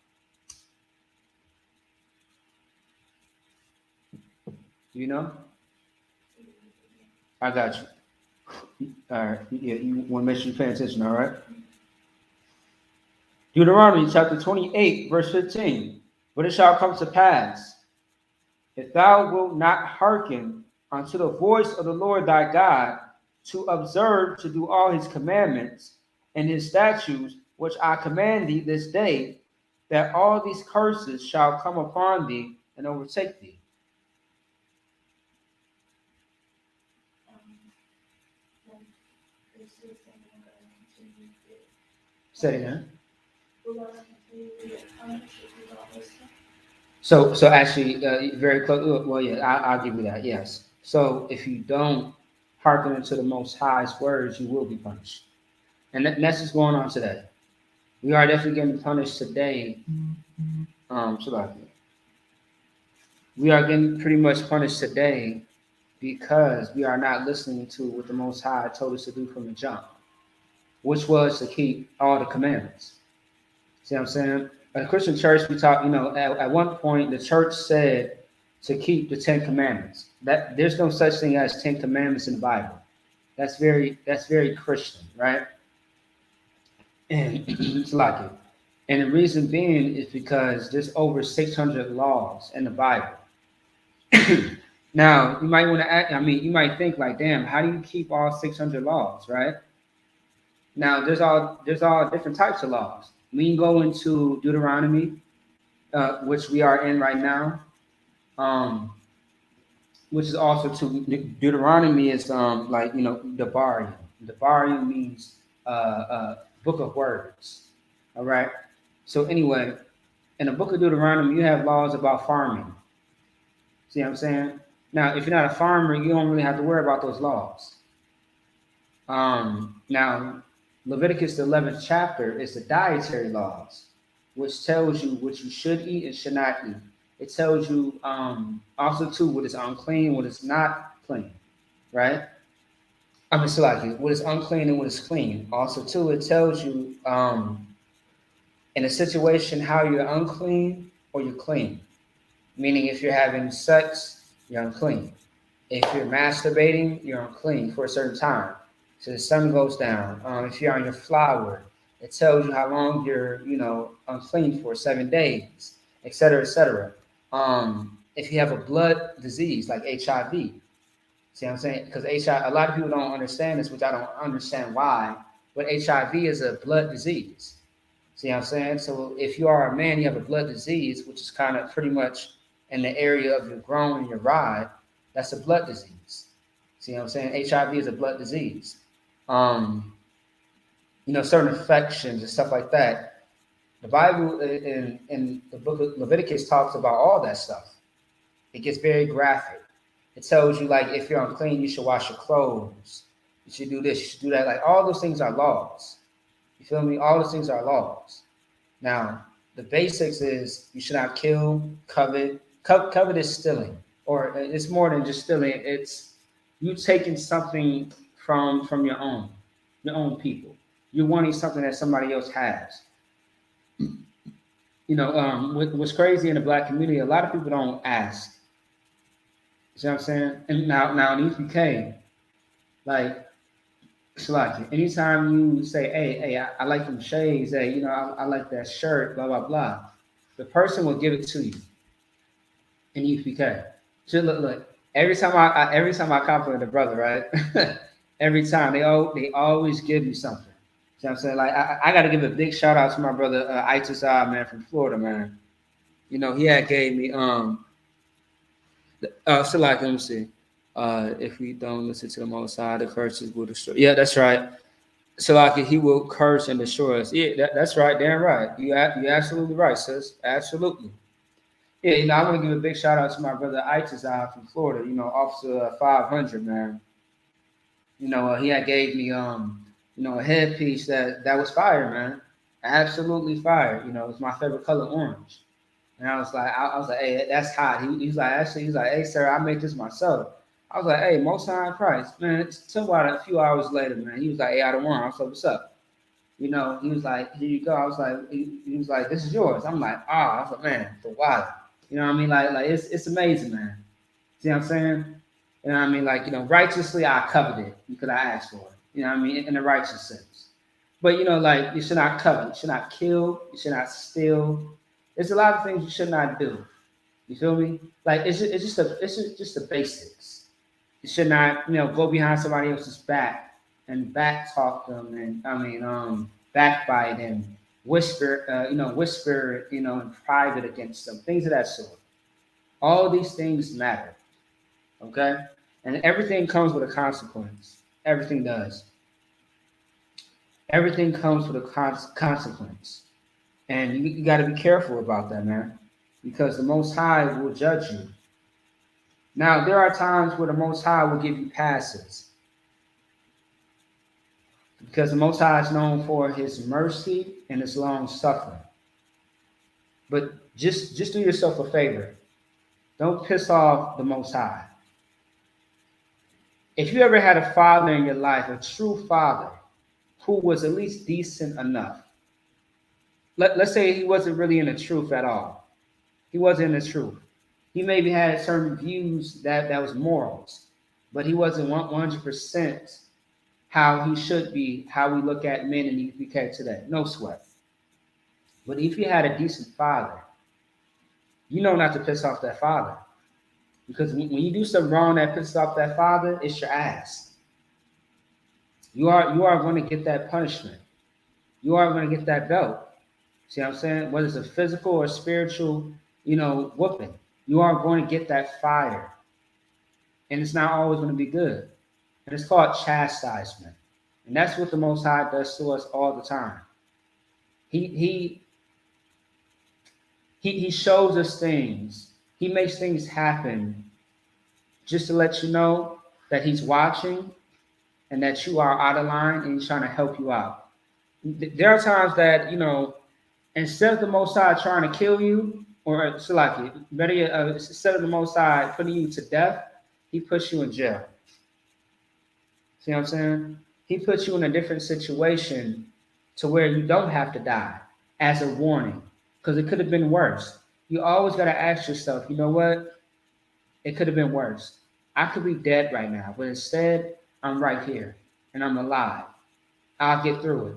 Do you know? I got you. All right. Yeah, you want to make sure you pay attention, all right? Deuteronomy chapter 28, verse 15. But it shall come to pass, if thou wilt not hearken unto the voice of the Lord thy God, to observe to do all his commandments and his statutes, which I command thee this day, that all these curses shall come upon thee and overtake thee. Say it again. So actually, very close. Well, yeah, I'll give you that. Yes. So if you don't hearken unto the Most High's words, you will be punished, and that's what's going on today. We are definitely getting punished today. So we are getting pretty much punished today because we are not listening to what the Most High told us to do from the jump, which was to keep all the commandments. See what I'm saying? At a Christian church, we talk, at one point the church said to keep the Ten Commandments. That there's no such thing as Ten Commandments in the Bible. That's very Christian, right? And it's like it. And the reason being is because there's over 600 laws in the Bible. Now, you might want to ask, you might think like, damn, how do you keep all 600 laws, right? Now, there's all different types of laws. We can go into Deuteronomy, which we are in right now, um, which is also to Deuteronomy is Devarim. Devarim means book of words. All right. So anyway, in the book of Deuteronomy, you have laws about farming. See what I'm saying? Now, if you're not a farmer, you don't really have to worry about those laws. Now, Leviticus, the 11th chapter, is the dietary laws, which tells you what you should eat and should not eat. It tells you also too what is unclean, what is not clean, right? What is unclean and what is clean. Also too, it tells you in a situation how you're unclean or you're clean. Meaning, if you're having sex, you're unclean. If you're masturbating, you're unclean for a certain time. So the sun goes down. If you're on your flower, it tells you how long you're, unclean for 7 days, et cetera, et cetera. If you have a blood disease like HIV, see what I'm saying? Because HIV, a lot of people don't understand this, which I don't understand why, but HIV is a blood disease. See what I'm saying? So if you are a man, you have a blood disease, which is kind of pretty much in the area of your groin and your rod, that's a blood disease. See what I'm saying? HIV is a blood disease. Certain infections and stuff like that. The Bible in the book of Leviticus talks about all that stuff. It gets very graphic. It tells you like if you're unclean, you should wash your clothes. You should do this, you should do that. Like all those things are laws. You feel me? All those things are laws. Now, the basics is you should not kill, covet. Covet is stealing, or it's more than just stealing. It's you taking something from your own people. You're wanting something that somebody else has. What's crazy in the black community, a lot of people don't ask. You see what I'm saying? And now in EPK, like Shalaki, anytime you say, hey, I like them shades, hey, I like that shirt, blah, blah, blah, the person will give it to you in EPK. Just look, every time I compliment the brother, right? Every time they always give me something. See what I'm saying? Like I got to give a big shout out to my brother Itis man from Florida, man. He had gave me so like let me see. If we don't listen to the Most High, the curses will destroy. Yeah, that's right. So like he will curse and destroy us. Yeah, that's right. Damn right. You're absolutely right, sis. Absolutely. Yeah, I want to give a big shout out to my brother Itis from Florida. Officer 500, man. He had gave me a headpiece that was fire, man. Absolutely fire. It's my favorite color, orange. And I was like, hey, that's hot. He's like, actually, he's like, hey, sir, I made this myself. I was like, hey, Most High Christ, man. It's about a few hours later, man. He was like, hey, I don't want. I was like, what's up? He was like, here you go. I was like, he was like, this is yours. I'm like, I was like, man, the water. You know what I mean? Like it's amazing, man. See what I'm saying? You know what I mean? Like, righteously I covered it because I asked for it. You know what I mean? In the righteous sense. But like you should not covet, you should not kill, you should not steal, There's a lot of things you should not do. You feel me? Like it's just the basics. You should not, go behind somebody else's back and back talk them, and backbite and whisper, whisper, in private against them, things of that sort. All these things matter, okay? And everything comes with a consequence. Everything does. Everything comes with a consequence. And you got to be careful about that, man, because the Most High will judge you. Now, there are times where the Most High will give you passes because the Most High is known for his mercy and his long suffering. But just do yourself a favor. Don't piss off the Most High. If you ever had a father in your life, a true father, who was at least decent enough, let's say he wasn't really in the truth at all. He wasn't in the truth. He maybe had certain views that was morals, but he wasn't 100% how he should be, how we look at men in the UK today. No sweat. But if you had a decent father, you know not to piss off that father. Because when you do something wrong that pisses off that father, it's your ass. You are going to get that punishment. You are going to get that belt. See what I'm saying? Whether it's a physical or spiritual, whooping, you are going to get that fire. And it's not always going to be good. And it's called chastisement. And that's what the Most High does to us all the time. He shows us things. He makes things happen just to let you know that he's watching and that you are out of line and he's trying to help you out. There are times that, instead of the Most High trying to kill you, or better yet, instead of the Most High putting you to death, he puts you in jail. See what I'm saying? He puts you in a different situation to where you don't have to die as a warning, because it could have been worse. You always got to ask yourself, you know what? It could have been worse. I could be dead right now, but instead, I'm right here and I'm alive. I'll get through it.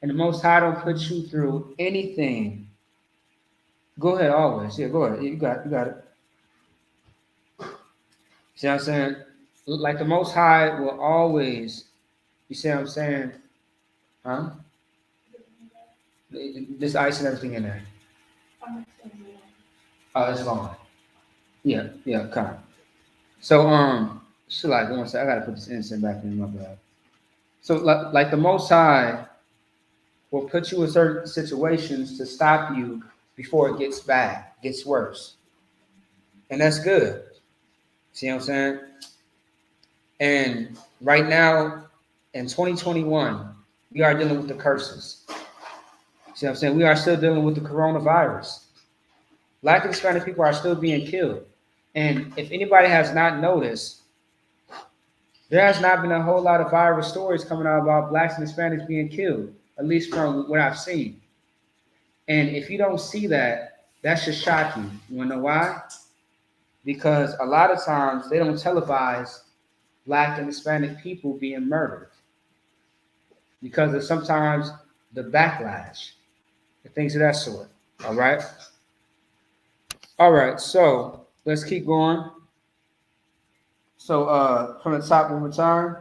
And the Most High don't put you through anything. Go ahead, always. Yeah, go ahead. You got it. See what I'm saying? Like the Most High will always, you see what I'm saying? Huh? This ice and everything in there. Oh, it's gone. Yeah, come on. So, one second. I gotta put this incense back in my bag. So, like the Most High will put you in certain situations to stop you before it gets bad, gets worse. And that's good. See what I'm saying? And right now, in 2021, we are dealing with the curses. See what I'm saying? We are still dealing with the coronavirus. Black and Hispanic people are still being killed. And if anybody has not noticed, there has not been a whole lot of viral stories coming out about Blacks and Hispanics being killed, at least from what I've seen. And if you don't see that, that should shock you. You wanna know why? Because a lot of times they don't televise Black and Hispanic people being murdered because of sometimes the backlash and things of that sort. All right. So let's keep going. So from the top one more time,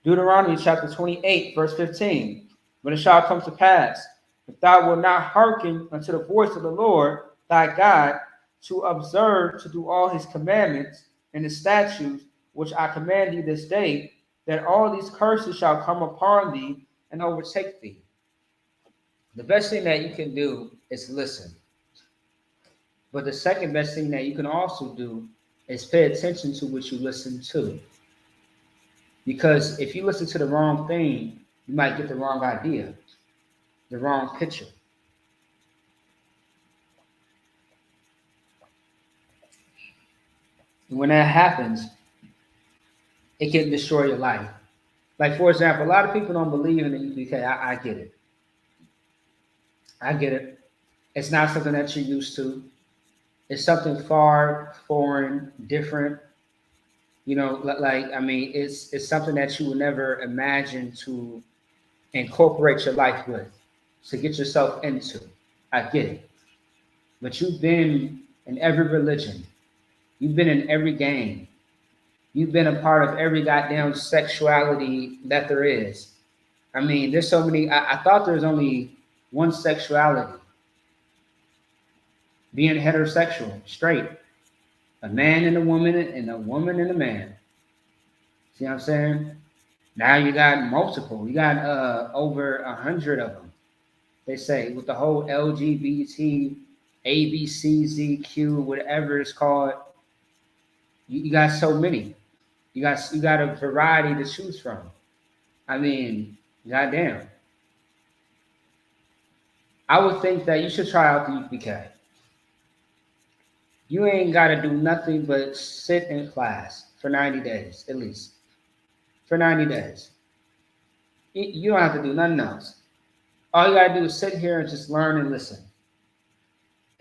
Deuteronomy chapter 28, verse 15. When it shall come to pass, if thou wilt not hearken unto the voice of the Lord thy God, to observe to do all his commandments and his statutes, which I command thee this day, that all these curses shall come upon thee and overtake thee. The best thing that you can do is listen. But the second best thing that you can also do is pay attention to what you listen to. Because if you listen to the wrong thing, you might get the wrong idea, the wrong picture. And when that happens, it can destroy your life. Like, for example, a lot of people don't believe in the UPK. I get it. I get it. It's not something that you're used to. It's something far, foreign, different. It's something that you would never imagine to incorporate your life with, to get yourself into. I get it. but you've been in every religion. You've been in every gang. You've been a part of every goddamn sexuality that there is. I mean, there's so many. I thought there's only one sexuality, being heterosexual, straight. A man and a woman and a man. See what I'm saying? Now you got multiple. You got over 100 of them. They say with the whole LGBT, ABCZQ, whatever it's called. You got so many. You got a variety to choose from. I mean, goddamn. I would think that you should try out the UPK. You ain't got to do nothing but sit in class for 90 days, at least. For 90 days. You don't have to do nothing else. All you got to do is sit here and just learn and listen.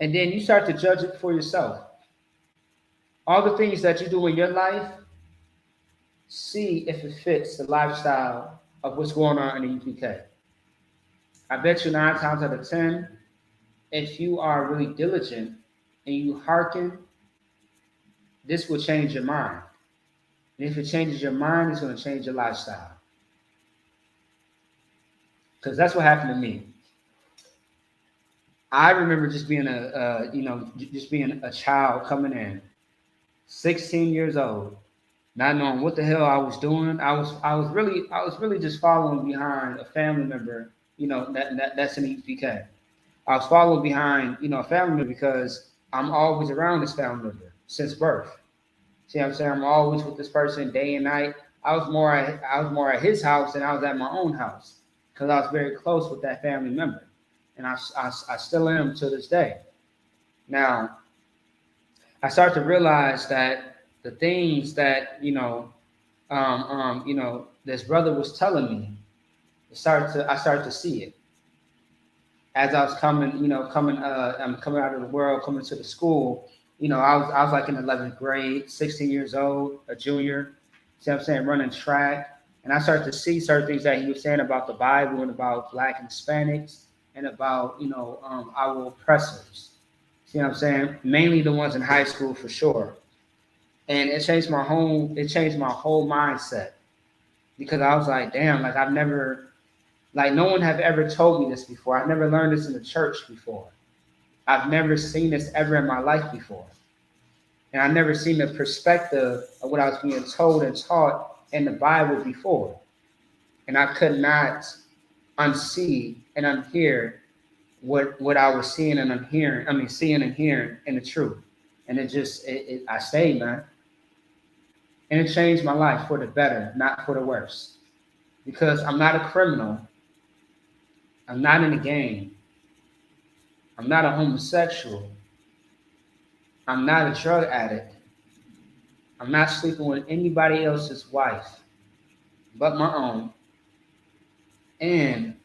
And then you start to judge it for yourself. All the things that you do in your life, see if it fits the lifestyle of what's going on in the UPK. I bet you 9 times out of 10, if you are really diligent and you hearken, this will change your mind. And if it changes your mind, it's going to change your lifestyle. Because that's what happened to me. I remember just being just being a child coming in, 16 years old, not knowing what the hell I was doing. I was really just following behind a family member, that's in EPK. I was following behind, a family member because I'm always around this family member since birth. See what I'm saying? I'm always with this person day and night. I was more at his house than I was at my own house because I was very close with that family member, and I still am to this day. Now, I start to realize that the things that this brother was telling me, I started to see it as I was I'm coming out of the world, coming to the school. I was like in 11th grade, 16 years old, a junior. See what I'm saying? Running track, and I started to see certain things that he was saying about the Bible and about Black and Hispanics and about our oppressors. See what I'm saying? Mainly the ones in high school for sure. And it changed my whole mindset because I was like, damn, like I've never, like no one have ever told me this before. I've never learned this in the church before. I've never seen this ever in my life before. And I've never seen the perspective of what I was being told and taught in the Bible before. And I could not unsee and unhear what I was seeing and unhearing, seeing and hearing in the truth. And I stayed, man. And it changed my life for the better, not for the worse. Because I'm not a criminal. I'm not in a gang. I'm not a homosexual. I'm not a drug addict. I'm not sleeping with anybody else's wife but my own. And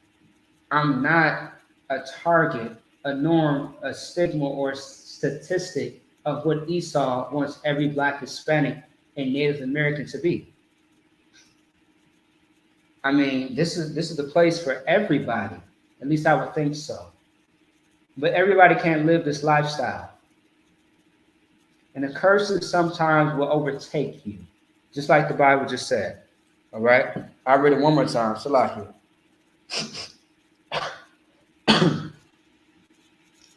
I'm not a target, a norm, a stigma, or statistic of what Esau wants every Black, Hispanic, and Native American to be. I mean, this is the place for everybody. At least I would think so. But everybody can't live this lifestyle. And the curses sometimes will overtake you, just like the Bible just said. All right? I'll read it one more time. Salakia.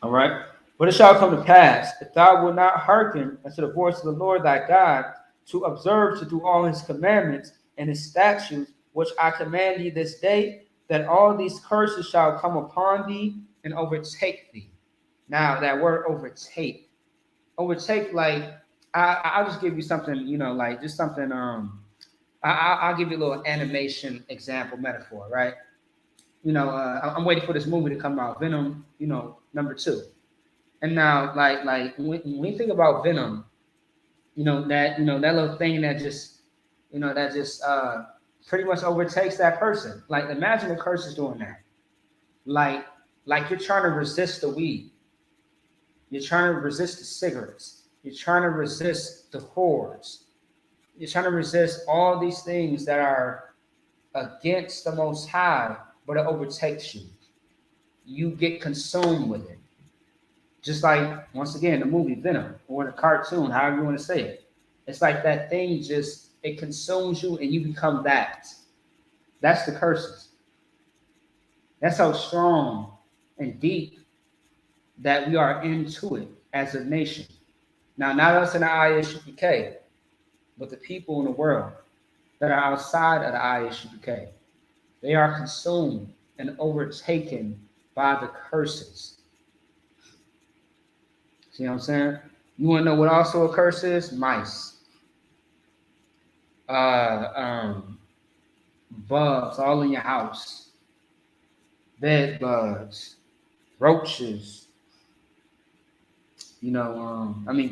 All right? But it shall come to pass, if thou wilt not hearken unto the voice of the Lord thy God, to observe to do all his commandments and his statutes, which I command thee this day, that all these curses shall come upon thee and overtake thee. Now, that word overtake, like, I'll just give you something, like just something, I'll give you a little animation example metaphor, right? I'm waiting for this movie to come out, Venom, #2. And now, like when you think about Venom, that little thing that just pretty much overtakes that person. Like imagine the curse is doing that. Like you're trying to resist the weed. You're trying to resist the cigarettes. You're trying to resist the whores. You're trying to resist all these things that are against the Most High, but it overtakes you. You get consumed with it. Just like, once again, the movie Venom or the cartoon, however you want to say it. It's like that thing just, it consumes you and you become that. That's the curses. That's how strong and deep that we are into it as a nation. Now, not us in the ISUPK, but the people in the world that are outside of the ISUPK. They are consumed and overtaken by the curses. See what I'm saying? You want to know what also a curse is? Mice, uh, um, bugs all in your house, bed bugs, roaches.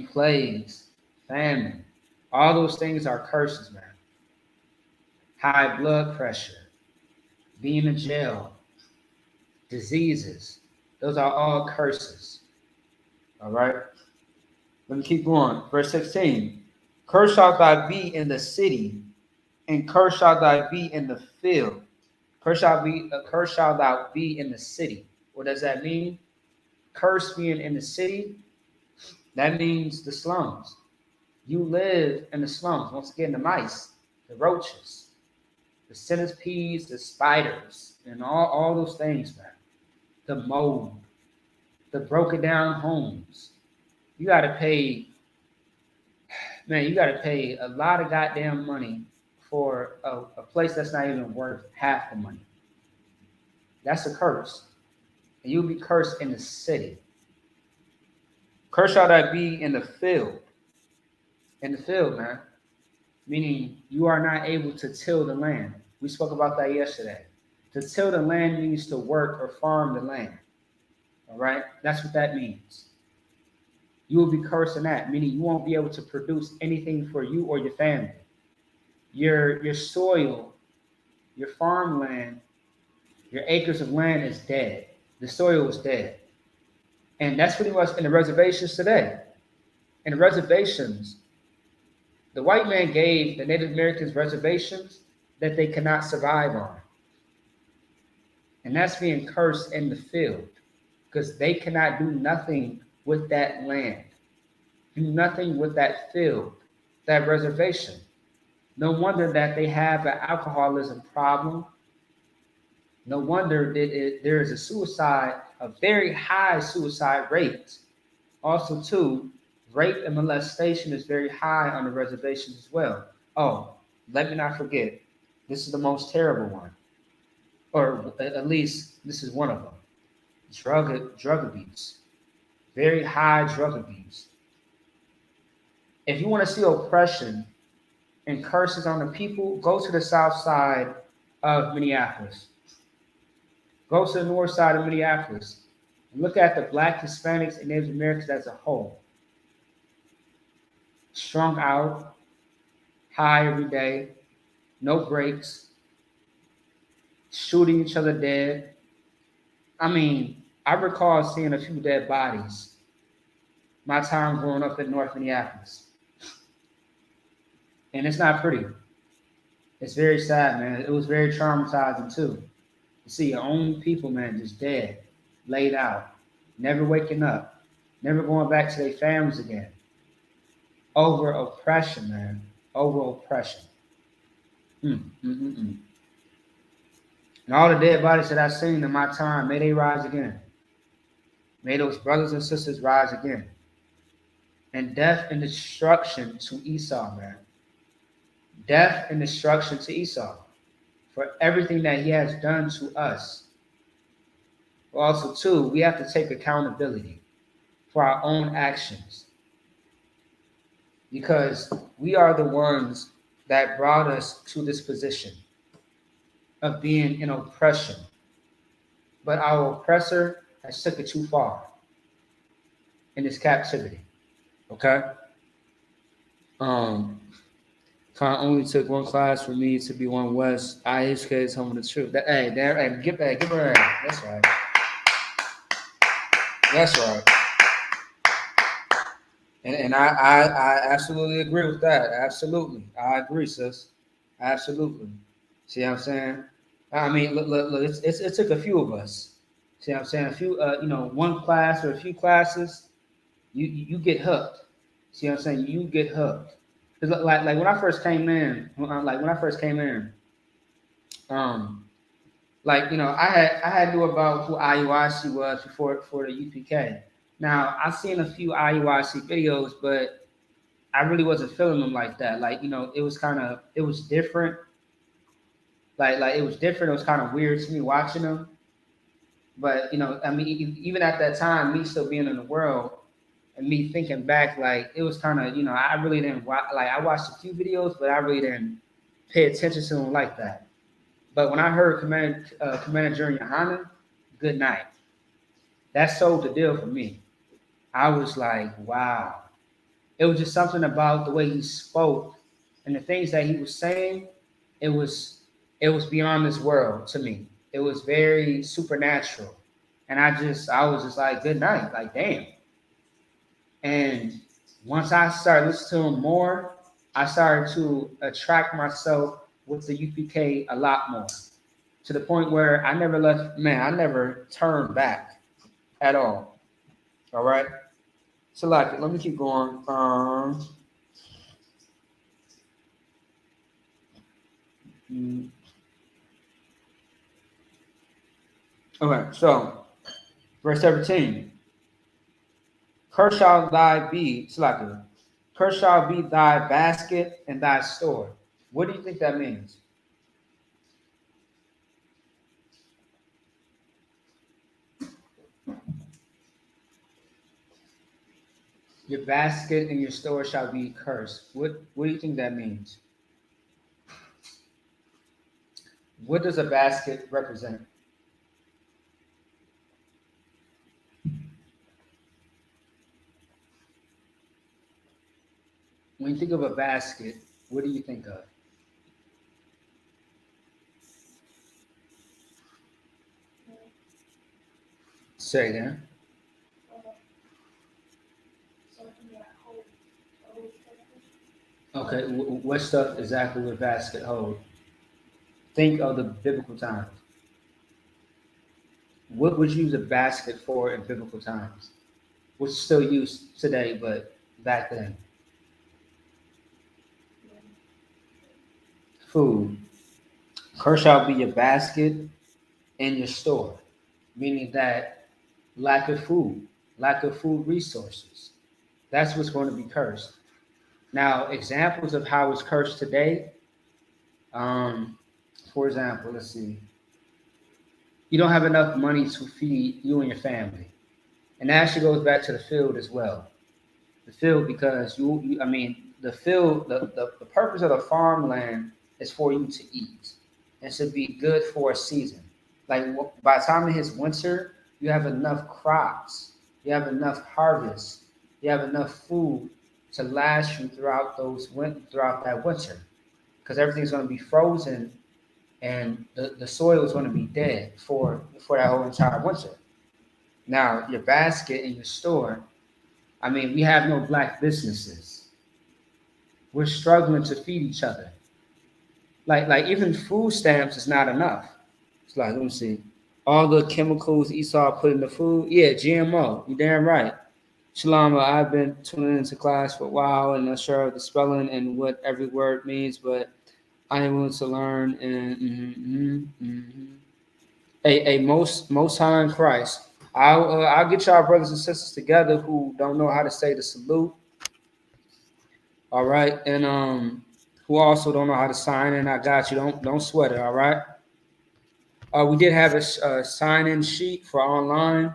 Plagues, famine. All those things are curses, man. High blood pressure, being in jail, diseases. Those are all curses. All right. Let me keep going. Verse 16. Cursed shalt thou be in the city, and cursed shalt thou be in the field. Cursed shalt thou be in the city. What does that mean? Curse being in the city, that means the slums. You live in the slums. Once again, the mice, the roaches, the centipedes, the spiders, and all those things, man. The mold, the broken down homes. You gotta pay, man, you gotta pay a lot of goddamn money for a place that's not even worth half the money. That's a curse. And you'll be cursed in the city. Cursed shall that be in the field. In the field, man. Meaning you are not able to till the land. We spoke about that yesterday. To till the land means to work or farm the land. All right? That's what that means. You will be cursed in that, meaning you won't be able to produce anything for you or your family. Your soil, your farmland, your acres of land is dead. The soil is dead. And that's pretty much in the reservations today. In the reservations, the white man gave the Native Americans reservations that they cannot survive on. And that's being cursed in the field because they cannot do nothing with that land, do nothing with that field, that reservation. No wonder that they have an alcoholism problem. No wonder that there is a very high suicide rate. Also, too, rape and molestation is very high on the reservations as well. Oh, let me not forget, this is the most terrible one, or at least this is one of them. Drug abuse, very high drug abuse. If you want to see oppression and curses on the people, go to the south side of Minneapolis. Go to the north side of Minneapolis and look at the Black, Hispanics, and Native Americans as a whole. Strung out, high every day, no breaks, shooting each other dead. I recall seeing a few dead bodies my time growing up in North Minneapolis. And it's not pretty. It's very sad, man. It was very traumatizing, too. To see your own people, man, just dead, laid out, never waking up, never going back to their families again. Over oppression, man. Over oppression. And all the dead bodies that I've seen in my time, may they rise again. May those brothers and sisters rise again. And death and destruction to Esau, man. Death and destruction to Esau for everything that he has done to us. But also, too, we have to take accountability for our own actions because we are the ones that brought us to this position of being in oppression. But our oppressor has took it too far in this captivity. Okay? Only took one class for me to be one West. IHK is home of the truth. Give her. That's right. That's right. And I absolutely agree with that. Absolutely. I agree, sis. Absolutely. See what I'm saying? Look, it took a few of us. See what I'm saying? A few, one class or a few classes, you get hooked. See what I'm saying? You get hooked. Cause like when I first came in, um, I had knew about who IUIC was before the UPK. Now I've seen a few IUIC videos, but I really wasn't feeling them like that. Like it was different. Like it was different. It was kind of weird to me watching them. But I mean, even at that time, me still being in the world and me thinking back, like it was kind of I really didn't watch. Like I watched a few videos, but I really didn't pay attention to them like that. But when I heard Commander Junior Yohanan, good night. That sold the deal for me. I was like, wow. It was just something about the way he spoke and the things that he was saying. It was it was beyond this world to me. It was very supernatural, and I was just like, good night, like damn. And once I started listening to him more, I started to attract myself with the UPK a lot more to the point where I never left. Man, I never turned back at all. All right. So like, let me keep going. Mm, okay. So verse 17. Cursed shall thy be, Slacker. Cursed shall be thy basket and thy store. What do you think that means? Your basket and your store shall be cursed. What do you think that means? What does a basket represent? When you think of a basket, what do you think of? Say again. Okay, what stuff exactly would basket hold? Think of the biblical times. What would you use a basket for in biblical times? Which is still used today, but back then. Food. Cursed shall be your basket and your store, meaning that lack of food resources. That's what's going to be cursed. Now, examples of how it's cursed today. Um, for example, let's see. You don't have enough money to feed you and your family, and that actually goes back to the field as well. The field because I mean, the field, the purpose of the farmland is for you to eat and should be good for a season. Like by the time it hits winter, you have enough crops, you have enough harvest, you have enough food to last you throughout that winter because everything's going to be frozen and the soil is going to be dead for that whole entire winter. Now your basket in your store, I mean, we have no black businesses. We're struggling to feed each other. Like even food stamps is not enough. It's like, let me see. All the chemicals Esau put in the food, yeah, GMO. You damn right. Shalama, I've been tuning into class for a while and not sure of the spelling and what every word means, but I am willing to learn. And a most high in Christ. I'll get y'all brothers and sisters together who don't know how to say the salute. All right, and who also don't know how to sign in, I got you. Don't sweat it. All right. We did have a sign-in sheet for online,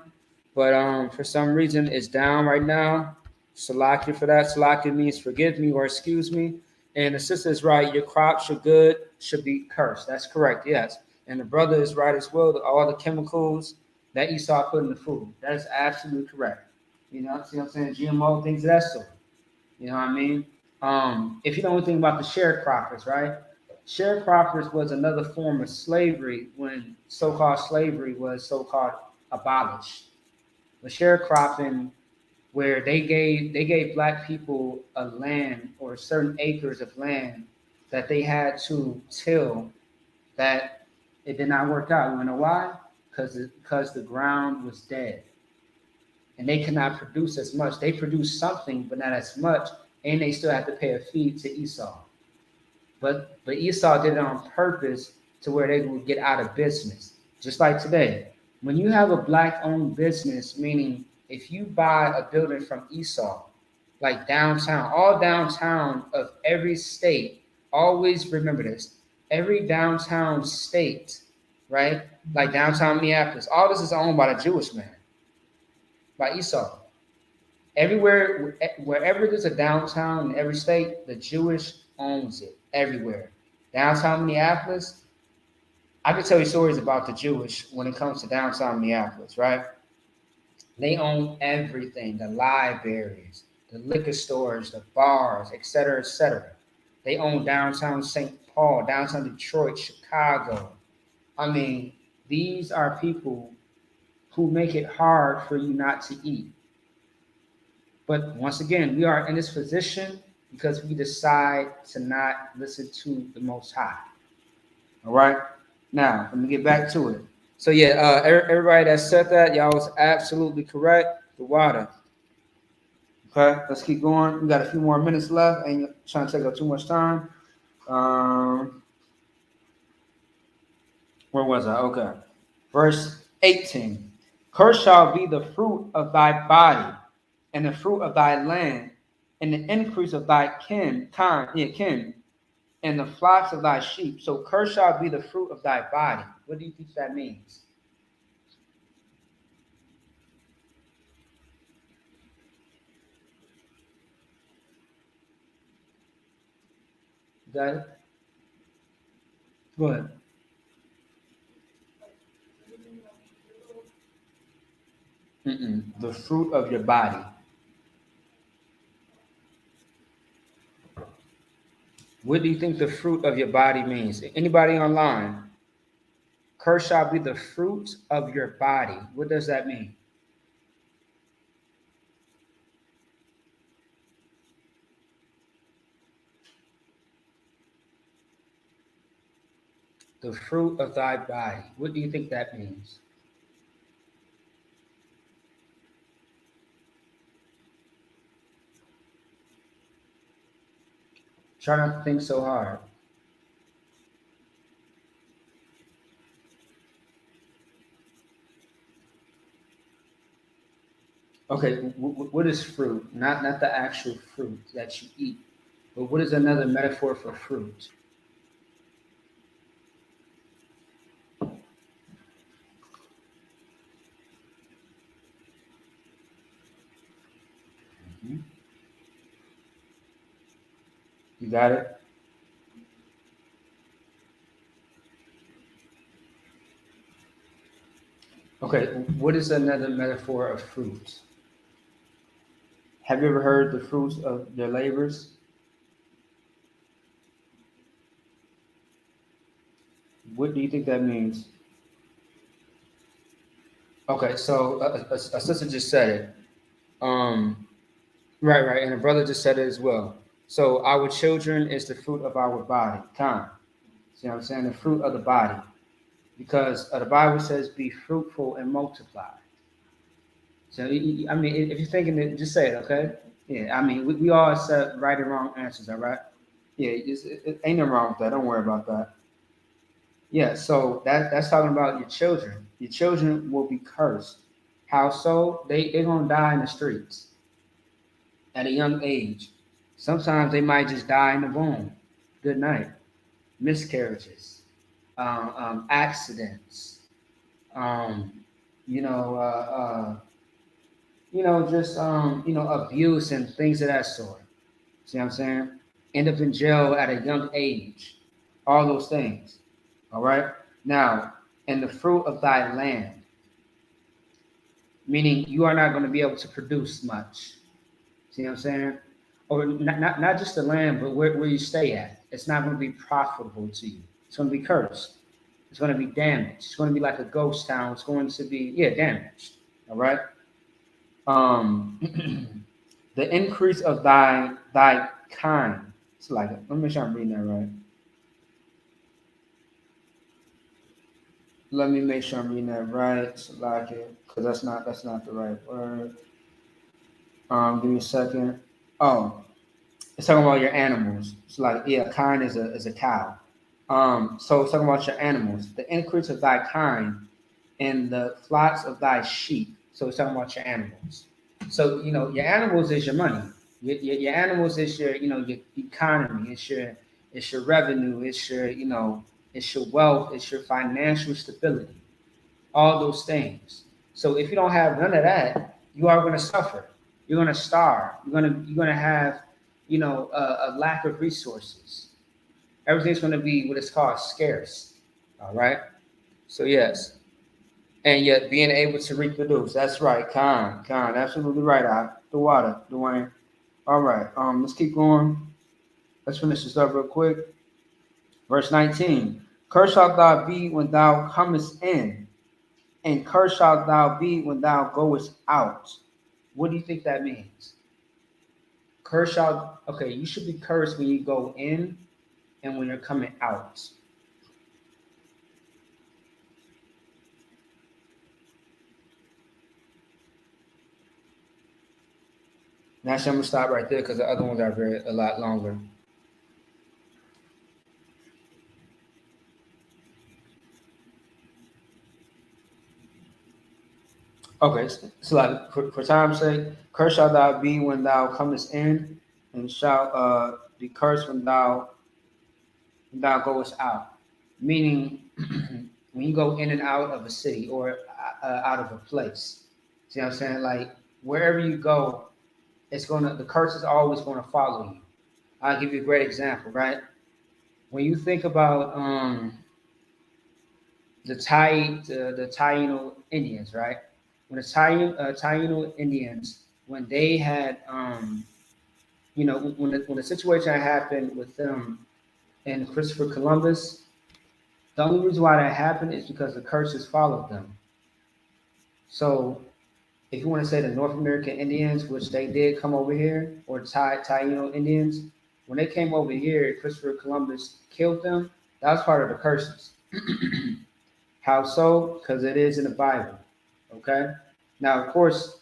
but for some reason it's down right now. Salaki for that. Salaki means forgive me or excuse me. And the sister is right. Your crops are good, should be cursed. That's correct. Yes. And the brother is right as well. All the chemicals that Esau put in the food. That is absolutely correct. See what I'm saying? GMO things of that sort. You know what I mean? If you know anything about the sharecroppers, right? Sharecroppers was another form of slavery when so-called slavery was so-called abolished. The sharecropping, where they gave black people a land or certain acres of land that they had to till, that it did not work out. You know why? because the ground was dead and they could not produce as much. They produced something, but not as much, and they still had to pay a fee to Esau. But Esau did it on purpose to where they would get out of business. Just like today, when you have a black-owned business, meaning if you buy a building from Esau, like downtown, all downtown of every state, always remember this. Every downtown state, right? Like downtown Minneapolis, all this is owned by the Jewish man, by Esau. Everywhere, wherever there's a downtown in every state, the Jewish owns it everywhere. Downtown Minneapolis, I can tell you stories about the Jewish when it comes to downtown Minneapolis, right? They own everything, the libraries, the liquor stores, the bars, et cetera, et cetera. They own downtown St. Paul, downtown Detroit, Chicago. I mean, these are people who make it hard for you not to eat. But once again, we are in this position because we decide to not listen to the Most High. All right. Now, let me get back to it. So yeah, everybody that said that, y'all was absolutely correct. The water. Okay, let's keep going. We got a few more minutes left. Ain't trying to take up too much time. Where was I? Okay. Verse 18. Cursed shall be the fruit of thy body, and the fruit of thy land, and the increase of thy kin, and the flocks of thy sheep. So cursed shall be the fruit of thy body. What do you think that means? Got it? Go ahead. The fruit of your body. What do you think the fruit of your body means? Anybody online? Curse shall be the fruit of your body. What does that mean? The fruit of thy body. What do you think that means? Try not to think so hard. Okay, what is fruit? Not the actual fruit that you eat, but what is another metaphor for fruit? Mhm. You got it? Okay, what is another metaphor of fruit? Have you ever heard the fruits of their labors? What do you think that means? Okay, so a sister just said it. Um, right, and a brother just said it as well. So our children is the fruit of our body. Time. See what I'm saying? The fruit of the body. Because the Bible says, be fruitful and multiply. So, I mean, if you're thinking it, just say it, okay? Yeah, I mean, we all accept right and wrong answers, all right? Yeah, it ain't nothing wrong with that. Don't worry about that. Yeah, so that's talking about your children. Your children will be cursed. How so? They're going to die in the streets at a young age. Sometimes they might just die in the womb. Good night. Miscarriages, accidents, um, you know, just abuse and things of that sort. See what I'm saying? End up in jail at a young age. All those things. All right. Now, and the fruit of thy land, meaning you are not going to be able to produce much. See what I'm saying? Or not just the land, but where you stay at. It's not going to be profitable to you. It's going to be cursed. It's going to be damaged. It's going to be like a ghost town. It's going to be, yeah, damaged. All right. Um, the increase of thy kind. It's like, let me make sure I'm reading that right. let me make sure I'm reading that right. So like it, because that's not the right word. Give me a second. Oh, it's talking about your animals. It's like, yeah, kind is a cow. So it's talking about your animals. The increase of thy kind and the flocks of thy sheep. So it's talking about your animals. So your animals is your money. Your animals is your your economy. It's your revenue. It's your wealth. It's your financial stability. All those things. So if you don't have none of that, you are going to suffer. You're going to starve. You're going to have a lack of resources. Everything's going to be what is called scarce. All right. So yes, and yet being able to reproduce. That's right, Khan, absolutely right. The water, Dwayne. All right, let's keep going. Let's finish this up real quick. Verse 19. Cursed shalt thou be when thou comest in, and cursed shalt thou be when thou goest out. What do you think that means? Cursed shalt, okay, you should be cursed when you go in and when you're coming out. Now, I'm gonna stop right there because the other ones are a lot longer. Okay, so like for time's sake, cursed shalt thou be when thou comest in, and shalt be cursed when thou goest out. Meaning, when you go in and out of a city or out of a place. See what I'm saying? Like wherever you go, the curse is always gonna follow you. I'll give you a great example, right? When you think about the Taino Indians, right? When the Taino Indians, when they had, when the situation happened with them and Christopher Columbus, the only reason why that happened is because the curses followed them. So, if you want to say the North American Indians, which they did come over here, or Taino Indians, when they came over here, Christopher Columbus killed them. That was part of the curses. How so? Because it is in the Bible. Okay. Now, of course,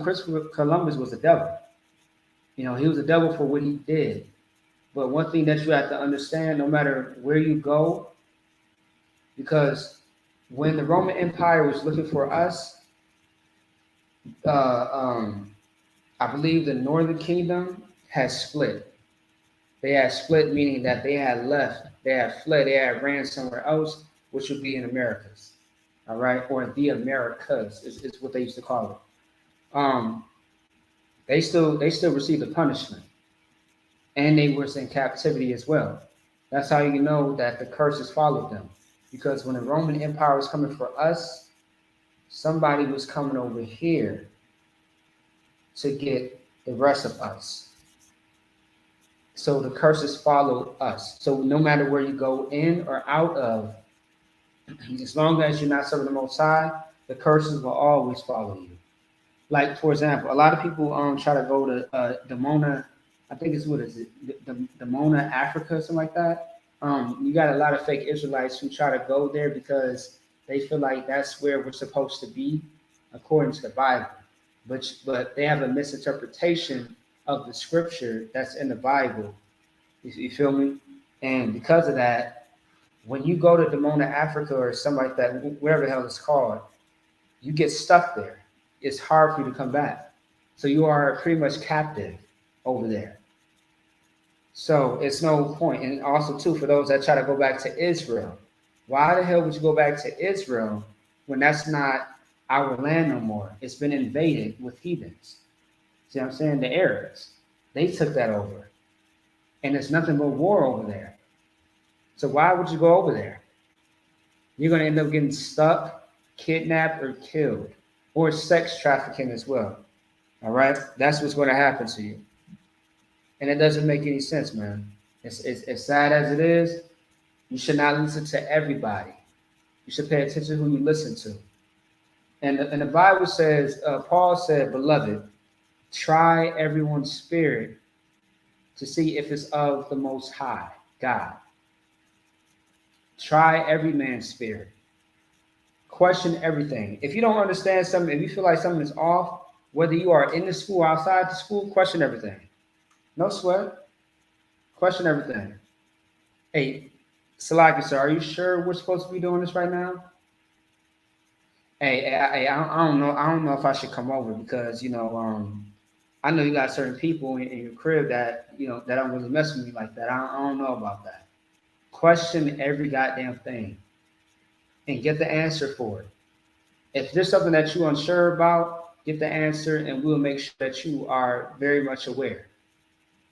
Christopher Columbus was the devil. He was the devil for what he did. But one thing that you have to understand, no matter where you go, because when the Roman Empire was looking for us, uh, um, I believe the Northern Kingdom has split. They had split, meaning that they had left, they had fled, they had ran somewhere else, which would be in Americas. All right, or the Americas is what they used to call it. They still received the punishment, and they were in captivity as well. That's how you know that the curses followed them, because when the Roman Empire was coming for us, somebody was coming over here to get the rest of us. So the curses follow us. So no matter where you go in or out of, as long as you're not serving the Most High, the curses will always follow you. Like for example, a lot of people try to go to Demona. I think it's what is it, Demona, Africa, something like that. You got a lot of fake Israelites who try to go there because they feel like that's where we're supposed to be, according to the Bible. But they have a misinterpretation of the scripture that's in the Bible. You feel me? And because of that, when you go to Demona, Africa, or something like that, wherever the hell it's called, you get stuck there. It's hard for you to come back. So you are pretty much captive over there. So it's no point. And also, too, for those that try to go back to Israel, why the hell would you go back to Israel when that's not our land no more? It's been invaded with heathens. See what I'm saying? The Arabs, they took that over. And there's nothing but war over there. So why would you go over there? You're going to end up getting stuck, kidnapped, or killed, or sex trafficking as well. All right, that's what's going to happen to you, and it doesn't make any sense, man. It's as sad as it is. You should not listen to everybody. You should pay attention to who you listen to. And the Bible says, Paul said, "Beloved, try everyone's spirit to see if it's of the Most High God. Try every man's spirit." Question everything. If you don't understand something, if you feel like something is off, whether you are in the school or outside the school, question everything. No sweat. Question everything. Hey, Salaki, sir, are you sure we're supposed to be doing this right now? I don't know. I don't know if I should come over because I know you got certain people in your crib that that don't really mess with me like that. I don't know about that. Question every goddamn thing and get the answer for it. If there's something that you're unsure about, get the answer, and we'll make sure that you are very much aware.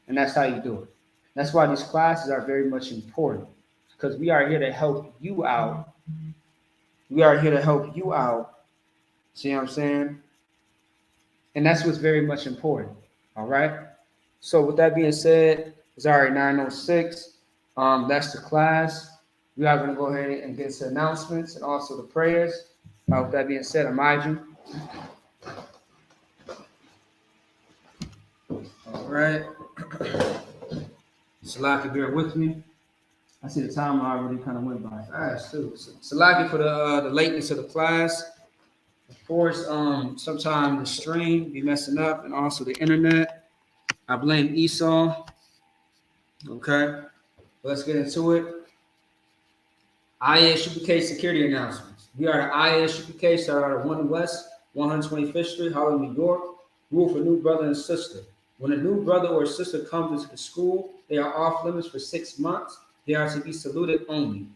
And that's how you do it. That's why these classes are very much important because we are here to help you out. We are here to help you out. See what I'm saying? And that's what's very much important. All right. So with that being said, it's already 9:06. That's the class. We are going to go ahead and get to announcements and also the prayers. With that being said, Amaju. All right. Salaki, bear with me. I see the time already kind of went by fast too. Salaki for the lateness of the class. Of course, sometimes the stream be messing up and also the internet. I blame Esau. Okay. Let's get into it. IASUPK security announcements. We are the IASUPK, started out of 1 West, 125th Street, Harlem, New York. Rule for new brother and sister. When a new brother or sister comes into the school, they are off limits for 6 months. They are to be saluted only.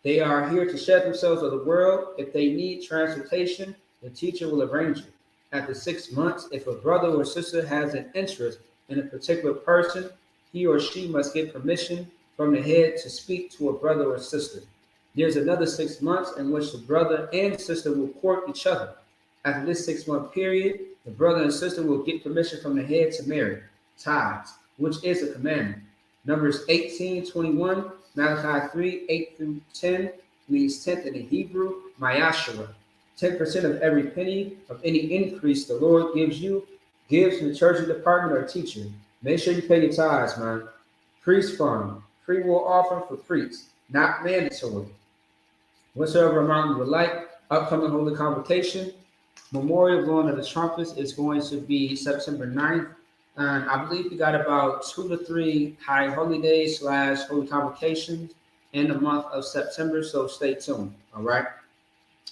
They are here to shed themselves of the world. If they need transportation, the teacher will arrange it. After 6 months, if a brother or sister has an interest in a particular person, he or she must get permission from the head to speak to a brother or sister. There's another 6 months in which the brother and sister will court each other. After this 6-month period, the brother and sister will get permission from the head to marry, tithes, which is a commandment. Numbers 18:21, Malachi 3:8-10 means 10th in the Hebrew, Mayashara. 10% of every penny of any increase the Lord gives to the church department or teacher. Make sure you pay your tithes, man. Priest fund, free will offering for priests, not mandatory. Whatsoever amount you would like, upcoming holy convocation, memorial blowing of the trumpets is going to be September 9th. And I believe we got about 2 to 3 high holy days / holy convocations in the month of September. So stay tuned. All right.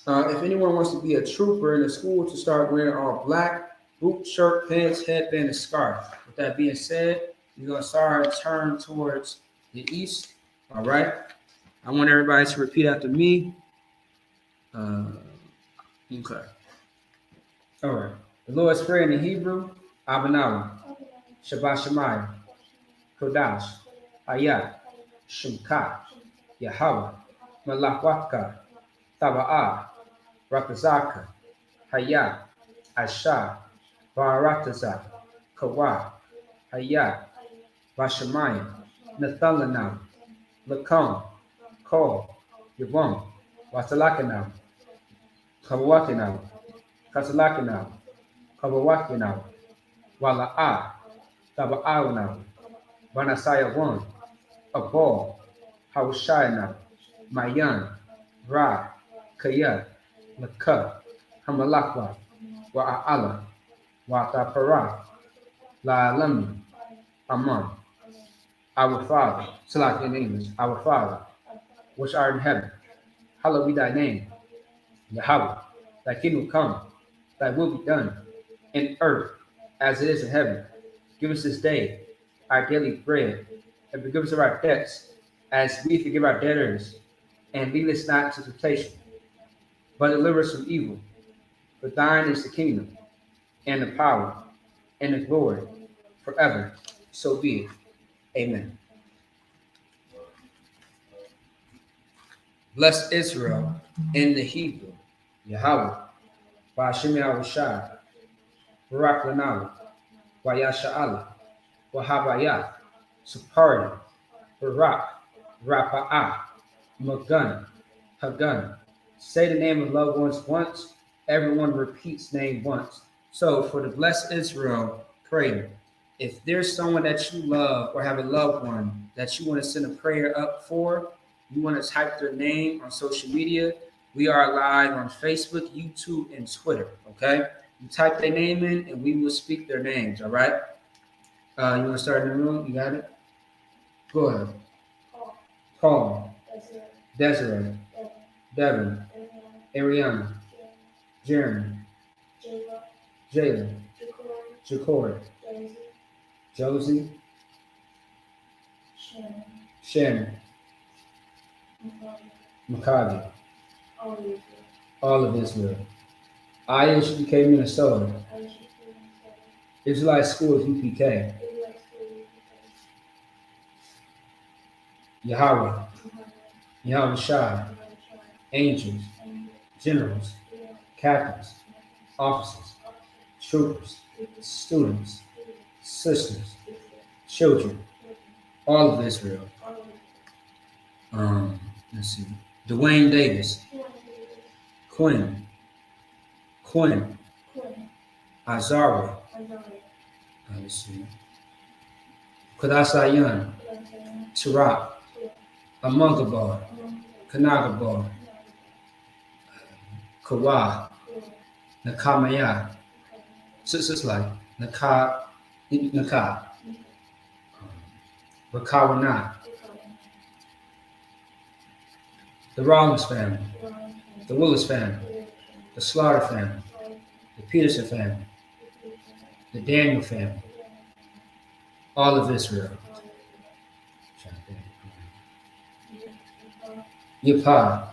If anyone wants to be a trooper in the school to start wearing all black, boot, shirt, pants, headband, and scarf. With that being said, you're going to start turn towards the east. All right. I want everybody to repeat after me. Okay. All right. The Lord's Prayer in the Hebrew, Abanawa, Shabbat Shemayim, Kodash, Ayah, Shemka, Yahweh, Malakwaka, Taba'ah, Rakazaka, Hayah, Asha, Baratazak, Kawa, Hayah, Bashamayim, Nathalanam, Lakom, Kol, Yabon, Wasalakanam, Kawakinam, Kasalakinam, Kawakinam, Wala'a, Taba'aunam, Vanasaya 1, Abol, Hawashayana, Mayan, Ra, Kaya, Laka, Hamalakwa, Wa'ala, Watapara, La'alami, Amam, our Father, Salat in English, our Father, which art in heaven, hallowed be thy name, Yahweh, thy kingdom come, thy will be done, in earth as it is in heaven. Give us this day our daily bread, and forgive us of our debts, as we forgive our debtors, and lead us not into temptation, but deliver us from evil. For thine is the kingdom, and the power, and the glory, forever. So be it. Amen. Bless Israel in the Hebrew, Yahweh, Ba'ashem Yahushai, Barak Lanawi, Wayasha'ala, Wahabayah, Supari, Barak, Rapa'ah, Magun, Hagun. Say the name of loved ones once. Everyone repeats name once. So for the blessed Israel prayer, if there's someone that you love or have a loved one that you want to send a prayer up for, you want to type their name on social media, We are live on Facebook, YouTube, and Twitter. Okay, you type their name in, and we will speak their names. All right. You want to start in the room? You got it. Go ahead. Paul, Desiree, Devin, Ariana, Jeremy, Jalen, Jacory, Josie, Shannon, Maccabi, all of Israel. IHBK Minnesota, Israelite Schools UPK, Yahweh, Yahweh Shai, angels, generals, captains, officers, troopers, students, sisters, children, all of Israel. Let's see. Dwayne Davis, Quinn, Azari, let's see. Kadasayan, Tarak, Amungabar, Kanagabar, Kawa, Nakamaya, sisters like Naka, Rakawana, the Rollins family, the Willis family, the Slaughter family, the Peterson family, the Daniel family, all of Israel. Yipah,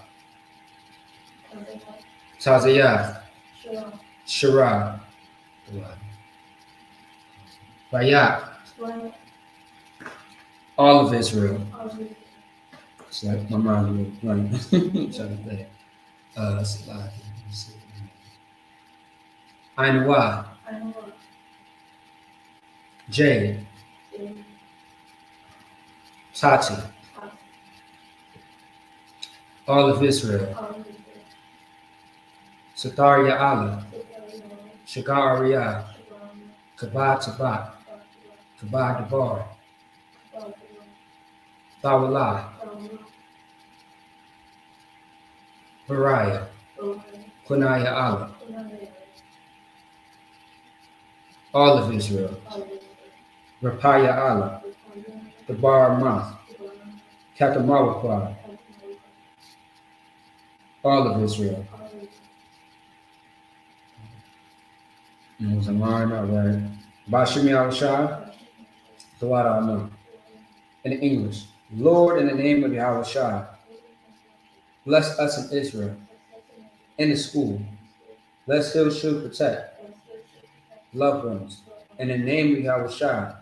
Tazayah, Shirah, Bayat, all of Israel. It's like my mind was running. Trying to think. It's a lot. Ainwa, Jade, Tati, all of Israel. Satharia Allah, Shagar Ariyah, Kabah Tabat, Kabah Dabar, Thawala, Bariah, Kunaya Allah, all of Israel. Rapaya Allah, the Bar Math, Katamawakwa, all of Israel. And it was a line, all right. Bashimi al-Shah, Dawada Amun. In English, Lord, in the name of Yahweh Shah, bless us in Israel, in the school. Bless Hill Shield protect loved ones. In the name of Yahweh Shah,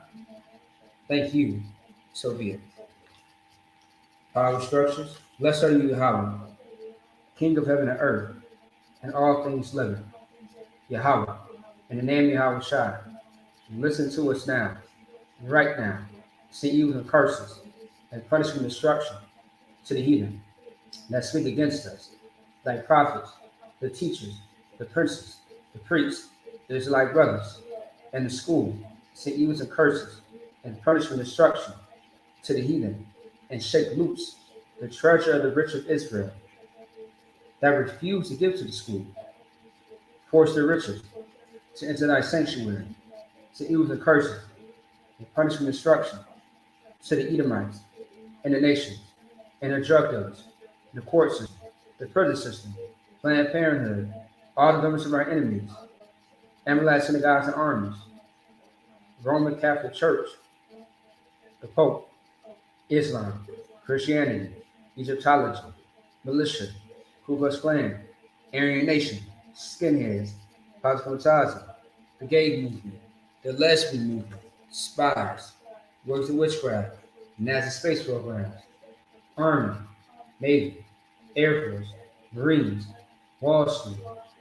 thank you. So be it. Power structures. Blessed are you, Yahweh, King of heaven and earth, and all things living. Yahweh, in the name of Yahweh Shai, listen to us now, right now. See evils and curses, and punishment and destruction to the heathen that speak against us, thy prophets, the teachers, the princes, the priests, the Israelite brothers, and the school. See evils and curses, and punishment and destruction to the heathen, and shake loose the treasure of the rich of Israel that refuse to give to the school. Force the riches to enter thy sanctuary, to evils and curses, and punishment and destruction to the Edomites, and the nations, and the drug dealers, the court system, the prison system, Planned Parenthood, all the governments of our enemies, Amalek synagogues and armies, Roman Catholic Church, the Pope, Islam, Christianity, Egyptology, militia, Ku Klux Klan, Aryan Nation, skinheads, Pasamentazi, the gay movement, the lesbian movement, spies, works of witchcraft, NASA space programs, Army, Navy, Air Force, Marines, Wall Street,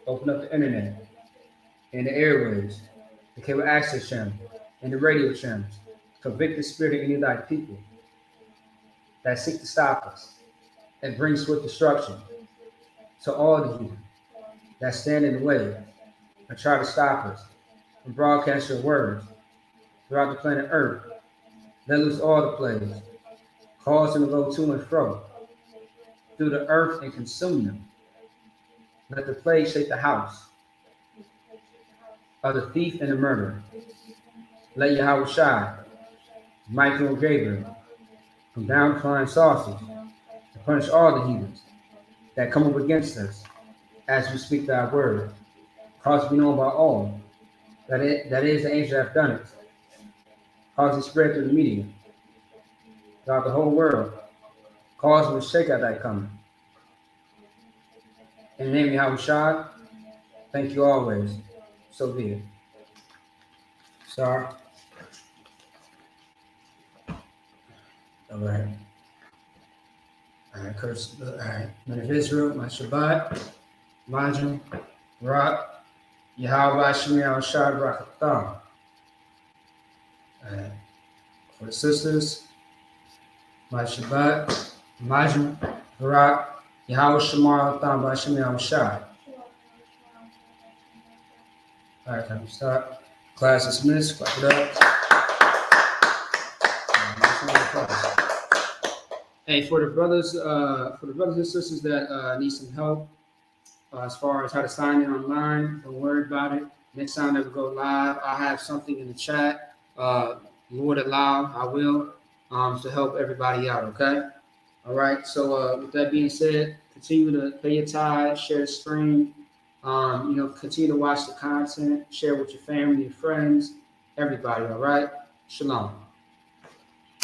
open up the internet, and the airwaves, the cable access channel, and the radio channels, convict the spirit of any of thy people that seek to stop us, and bring swift destruction to all the heathen that stand in the way and try to stop us from broadcasting your words throughout the planet Earth. Let loose all the plagues, cause them to go to and fro through the earth and consume them. Let the plague shake the house of the thief and the murderer. Let Yahweh Shai, Michael and Gabriel, come down flying saucers to punish all the heathens that come up against us as we speak thy word. Cause to be known by all that is the angel that have done it. Cause it spread through the media throughout the whole world. Cause them to shake at thy coming. In the name of Yahweh Shai, thank you always. So be it. Sorry. All right. All right, curse. All right. Men of Israel, my Shabbat, Majim, Rock, Yahweh Shemi Al Shad Rakatah. All right. For the sisters, my Shabbat, Majim, Rock, Yahweh Shemar Al Shemi Al Shad. All right, time to start. Class dismissed. Clap it up. Hey, for the brothers and sisters that need some help as far as how to sign in online, don't worry about it. Next time that we go live, I'll have something in the chat. Lord allow, I will, to help everybody out. Okay. All right. So with that being said, continue to pay your tithe, share the stream. Continue to watch the content, share with your family, your friends, everybody. All right. Shalom.